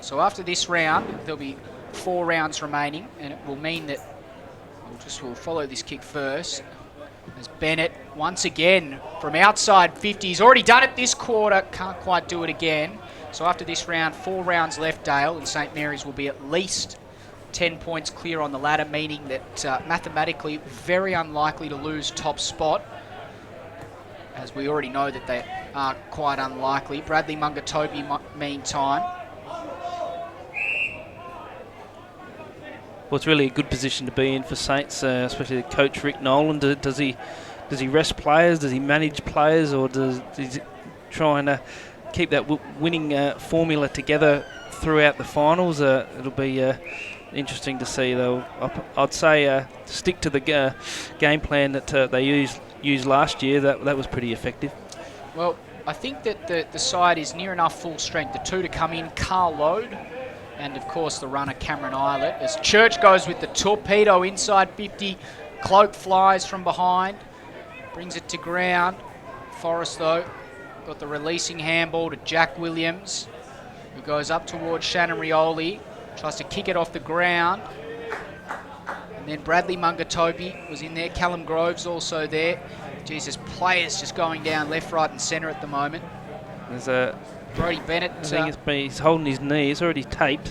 So after this round, there'll be 4 rounds remaining, and it will mean that we'll follow this kick first. As Bennett, once again, from outside 50. He's already done it this quarter, can't quite do it again. So after this round, 4 rounds left, Dale, and St Mary's will be at least 10 points clear on the ladder, meaning that mathematically very unlikely to lose top spot, as we already know that they are quite unlikely. Bradley Mungatobi, meantime. Well, it's really a good position to be in for Saints, especially the coach Rick Nolan. Does he rest players? Does he manage players, or does he try and keep that winning formula together throughout the finals? It'll be interesting to see, though. I'd say stick to the game plan that they used last year. That was pretty effective. Well, I think that the side is near enough full strength. The 2 to come in, Carl Lode, and of course the runner Cameron Eilert, as Church goes with the torpedo inside 50. Cloak flies from behind, brings it to ground. Forrest, though, got the releasing handball to Jack Williams, who goes up towards Shannon Rioli, tries to kick it off the ground. And then Bradley Mungatobi was in there. Callum Groves also there. Jesus, players just going down left, right and centre at the moment. There's Brody Bennett. I think he's holding his knee. It's already taped.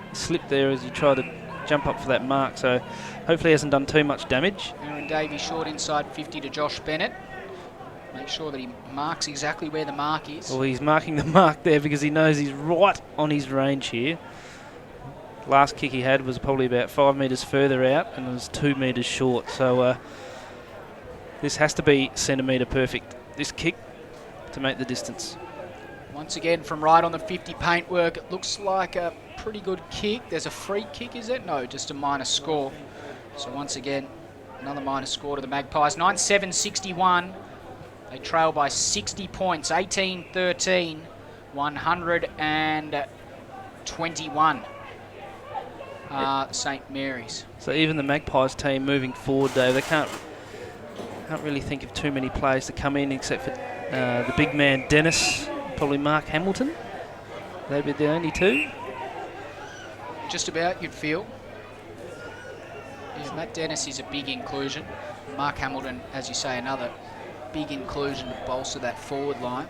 He slipped there as he tried to jump up for that mark, so hopefully he hasn't done too much damage. Aaron Davey short inside 50 to Josh Bennett. Make sure that he marks exactly where the mark is. Well, he's marking the mark there because he knows he's right on his range here. Last kick he had was probably about 5 metres further out, and it was 2 metres short, so this has to be centimetre perfect, this kick, to make the distance. Once again from right on the 50 paintwork, it looks like a pretty good kick. There's a free kick, is it? No, just a minus score. So once again, another minus score to the Magpies. 9-7-61. They trail by 60 points, 18-13, 121. St Mary's. So even the Magpies team moving forward, Dave, they can't really think of too many players to come in except for the big man Dennis, probably Mark Hamilton. They'd be the only 2. Just about, you'd feel. Yeah, Matt Dennis is a big inclusion. Mark Hamilton, as you say, another big inclusion to bolster that forward line.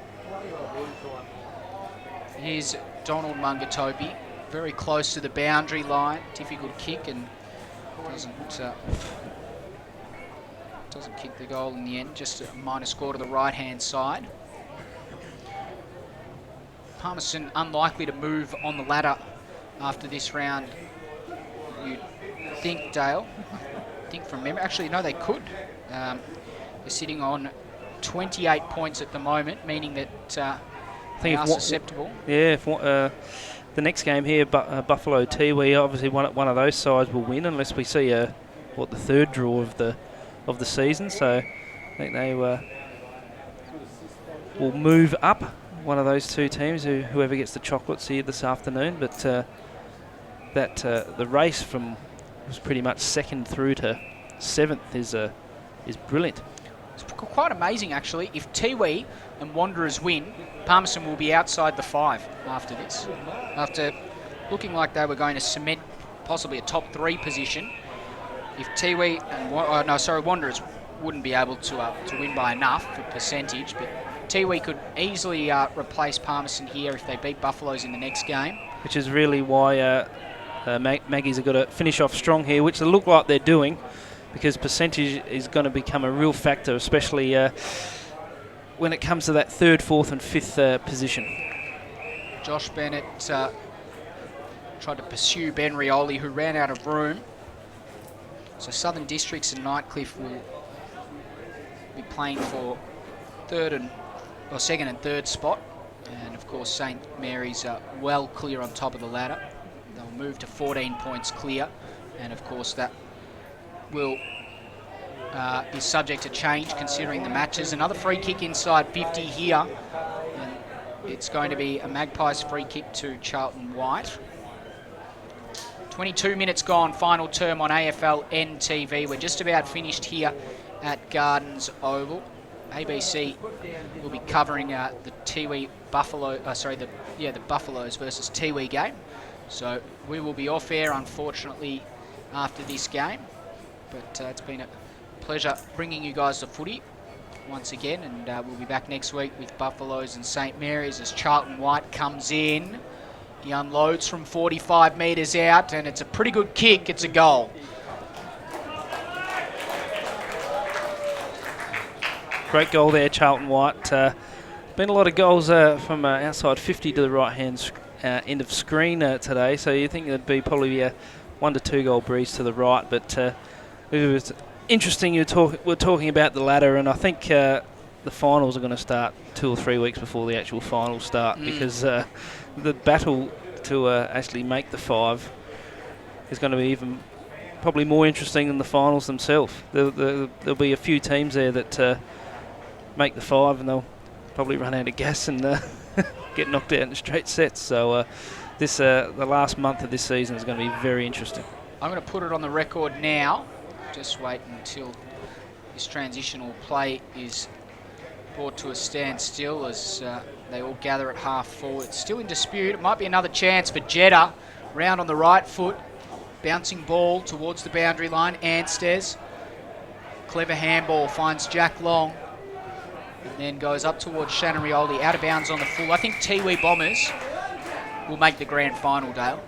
Here's Donald Mungatobi, very close to the boundary line. Difficult kick, and doesn't kick the goal in the end. Just a minus score to the right-hand side. Palmerston unlikely to move on the ladder after this round, you'd think, Dale. I think from memory. Actually, no, they could. They're sitting on 28 points at the moment, meaning that they are susceptible. Yeah, if the next game here, Buffalo Tiwi, obviously one of those sides will win unless we see the 3rd draw of the season. So I think they will move up, one of those 2 teams, whoever gets the chocolates here this afternoon. But the race from was pretty much 2nd through to 7th is brilliant. It's quite amazing, actually. If Tiwi and Wanderers win, Palmerston will be outside the 5 after this. After looking like they were going to cement possibly a top 3 position, if Tiwi and Wanderers wouldn't be able to win by enough for percentage, but Tiwi could easily replace Palmerston here if they beat Buffaloes in the next game. Which is really why Maggie's have got to finish off strong here, which they look like they're doing, because percentage is going to become a real factor, especially when it comes to that 3rd, 4th and 5th position. Josh Bennett tried to pursue Ben Rioli, who ran out of room. So Southern Districts and Nightcliff will be playing for 2nd and 3rd spot. And of course St Mary's well clear on top of the ladder. They'll move to 14 points clear. And of course that will is subject to change considering the matches. Another free kick inside 50 here. And it's going to be a Magpies free kick to Charlton White. 22 minutes gone, final term on AFL NTV. We're just about finished here at Gardens Oval. ABC will be covering the Tiwi Buffalo, the Buffaloes versus Tiwi game. So we will be off air, unfortunately, after this game. But it's been a pleasure bringing you guys the footy once again, and we'll be back next week with Buffaloes and St Mary's as Charlton White comes in. He unloads from 45 metres out, and it's a pretty good kick. It's a goal. Great goal there, Charlton White. Been a lot of goals from outside 50 to the right-hand end of screen today, so you think there'd be probably a 1 to 2 goal breeze to the right, but it was interesting. We're talking about the ladder, and I think the finals are going to start 2 or 3 weeks before the actual finals start, because the battle to actually make the 5 is going to be even probably more interesting than the finals themselves. There'll be a few teams there that make the 5, and they'll probably run out of gas and get knocked out in straight sets. So the last month of this season is going to be very interesting. I'm going to put it on the record now. Just wait until this transitional play is brought to a standstill as they all gather at half forward. It's still in dispute. It might be another chance for Jeddah. Round on the right foot. Bouncing ball towards the boundary line. Anstez. Clever handball finds Jack Long. And then goes up towards Shannon Rioli. Out of bounds on the full. I think Tiwi Bombers will make the grand final, Dale.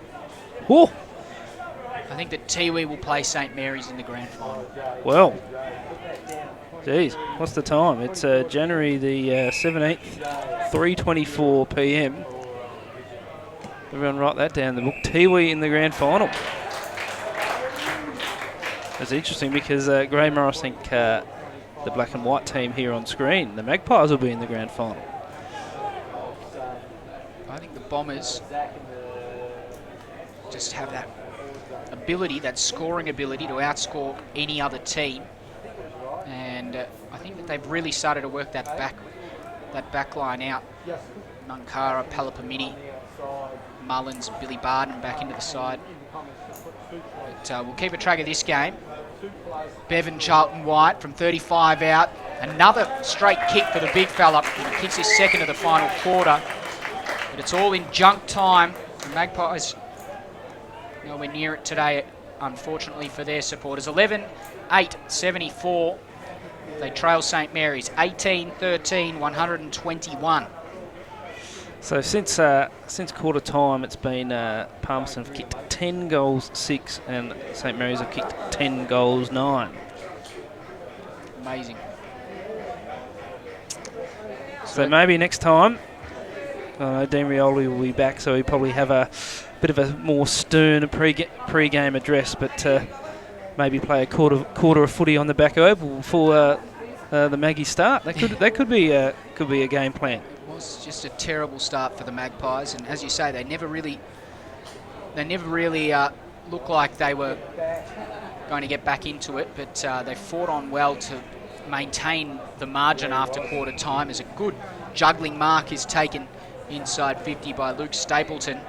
Ooh. I think that Tiwi will play St Mary's in the grand final. Well, geez, what's the time? It's January the 17th, 3:24 p.m. Everyone write that down. The book Tiwi in the grand final. It's interesting because Graham Morris think the black and white team here on screen, the Magpies, will be in the grand final. I think the Bombers just have that ability, that scoring ability to outscore any other team, and I think that they've really started to work that back line out. Nunkara, Palapamini, Mullins, Billy Barden back into the side. But we'll keep a track of this game. Bevan Charlton White from 35 out. Another straight kick for the big fella. He kicks his second of the final quarter. But it's all in junk time. The Magpies nowhere near it today, unfortunately for their supporters. 11-8-74. They trail St Mary's. 18-13, 121. So since quarter time, it's been Palmerston have kicked 10 goals, 6, and St Mary's have kicked 10 goals, 9. Amazing. So maybe next time, Dean Rioli will be back, so he'll probably have a bit of a more stern pre-game address, but maybe play a quarter of footy on the back oval before the Maggies start. That could be a game plan. It was just a terrible start for the Magpies, and as you say, they never really looked like they were going to get back into it, but they fought on well to maintain the margin after quarter time, as a good juggling mark is taken inside 50 by Luke Stapleton.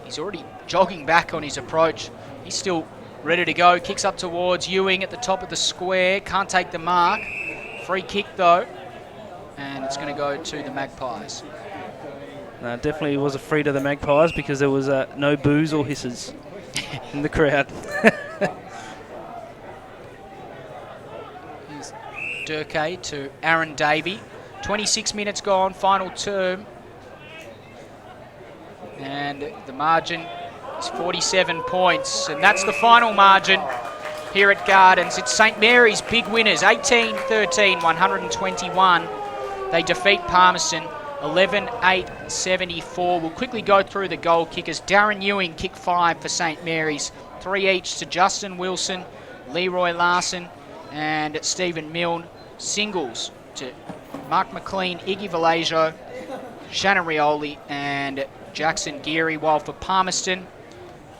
He's already jogging back on his approach. He's still ready to go. Kicks up towards Ewing at the top of the square. Can't take the mark. Free kick though. And it's going to go to the Magpies. Definitely was a free to the Magpies because there was no boos or hisses in the crowd. Here's Durkay to Aaron Davey. 26 minutes gone, final term. And the margin It's 47 points, and that's the final margin here at Gardens. It's St Mary's big winners, 18-13, 121. They defeat Palmerston 11-8-74. We'll quickly go through the goal kickers. Darren Ewing kicked 5 for St Mary's, 3 each to Justin Wilson, Leroy Larson and Stephen Milne. Singles to Mark McLean, Iggy Vallejo, Shannon Rioli and Jackson Geary, while for Palmerston,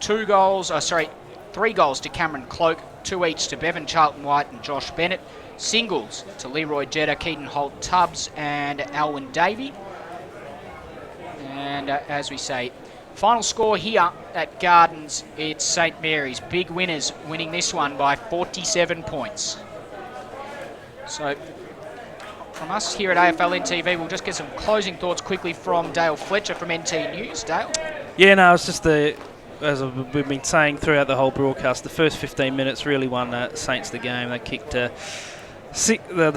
3 goals to Cameron Cloak, 2 each to Bevan Charlton White and Josh Bennett. Singles to Leroy Jetta, Keaton Holt Tubbs and Alwyn Davey. And as we say, final score here at Gardens, it's St Mary's big winners, winning this one by 47 points. So from us here at AFL NTV, we'll just get some closing thoughts quickly from Dale Fletcher from NT News. Dale? Yeah, no, it's just as we've been saying throughout the whole broadcast, the first 15 minutes really won Saints the game. They kicked the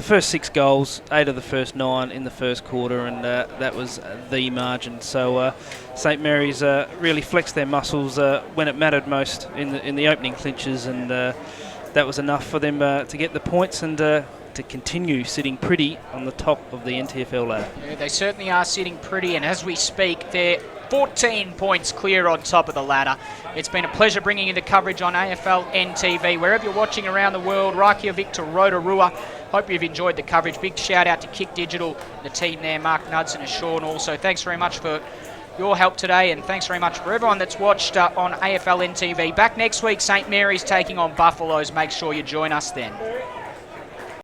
first 6 goals, 8 of the first 9 in the first quarter, and that was the margin. So St Mary's really flexed their muscles when it mattered most in the opening clinches, and that was enough for them to get the points and to continue sitting pretty on the top of the NTFL ladder. Yeah, they certainly are sitting pretty, and as we speak, they're 14 points clear on top of the ladder. It's been a pleasure bringing you the coverage on AFL NTV. Wherever you're watching around the world, Reykjavik to Rotorua, hope you've enjoyed the coverage. Big shout out to Kick Digital, the team there, Mark Knudsen and Sean also. Thanks very much for your help today, and thanks very much for everyone that's watched on AFL NTV. Back next week, St Mary's taking on Buffaloes. Make sure you join us then.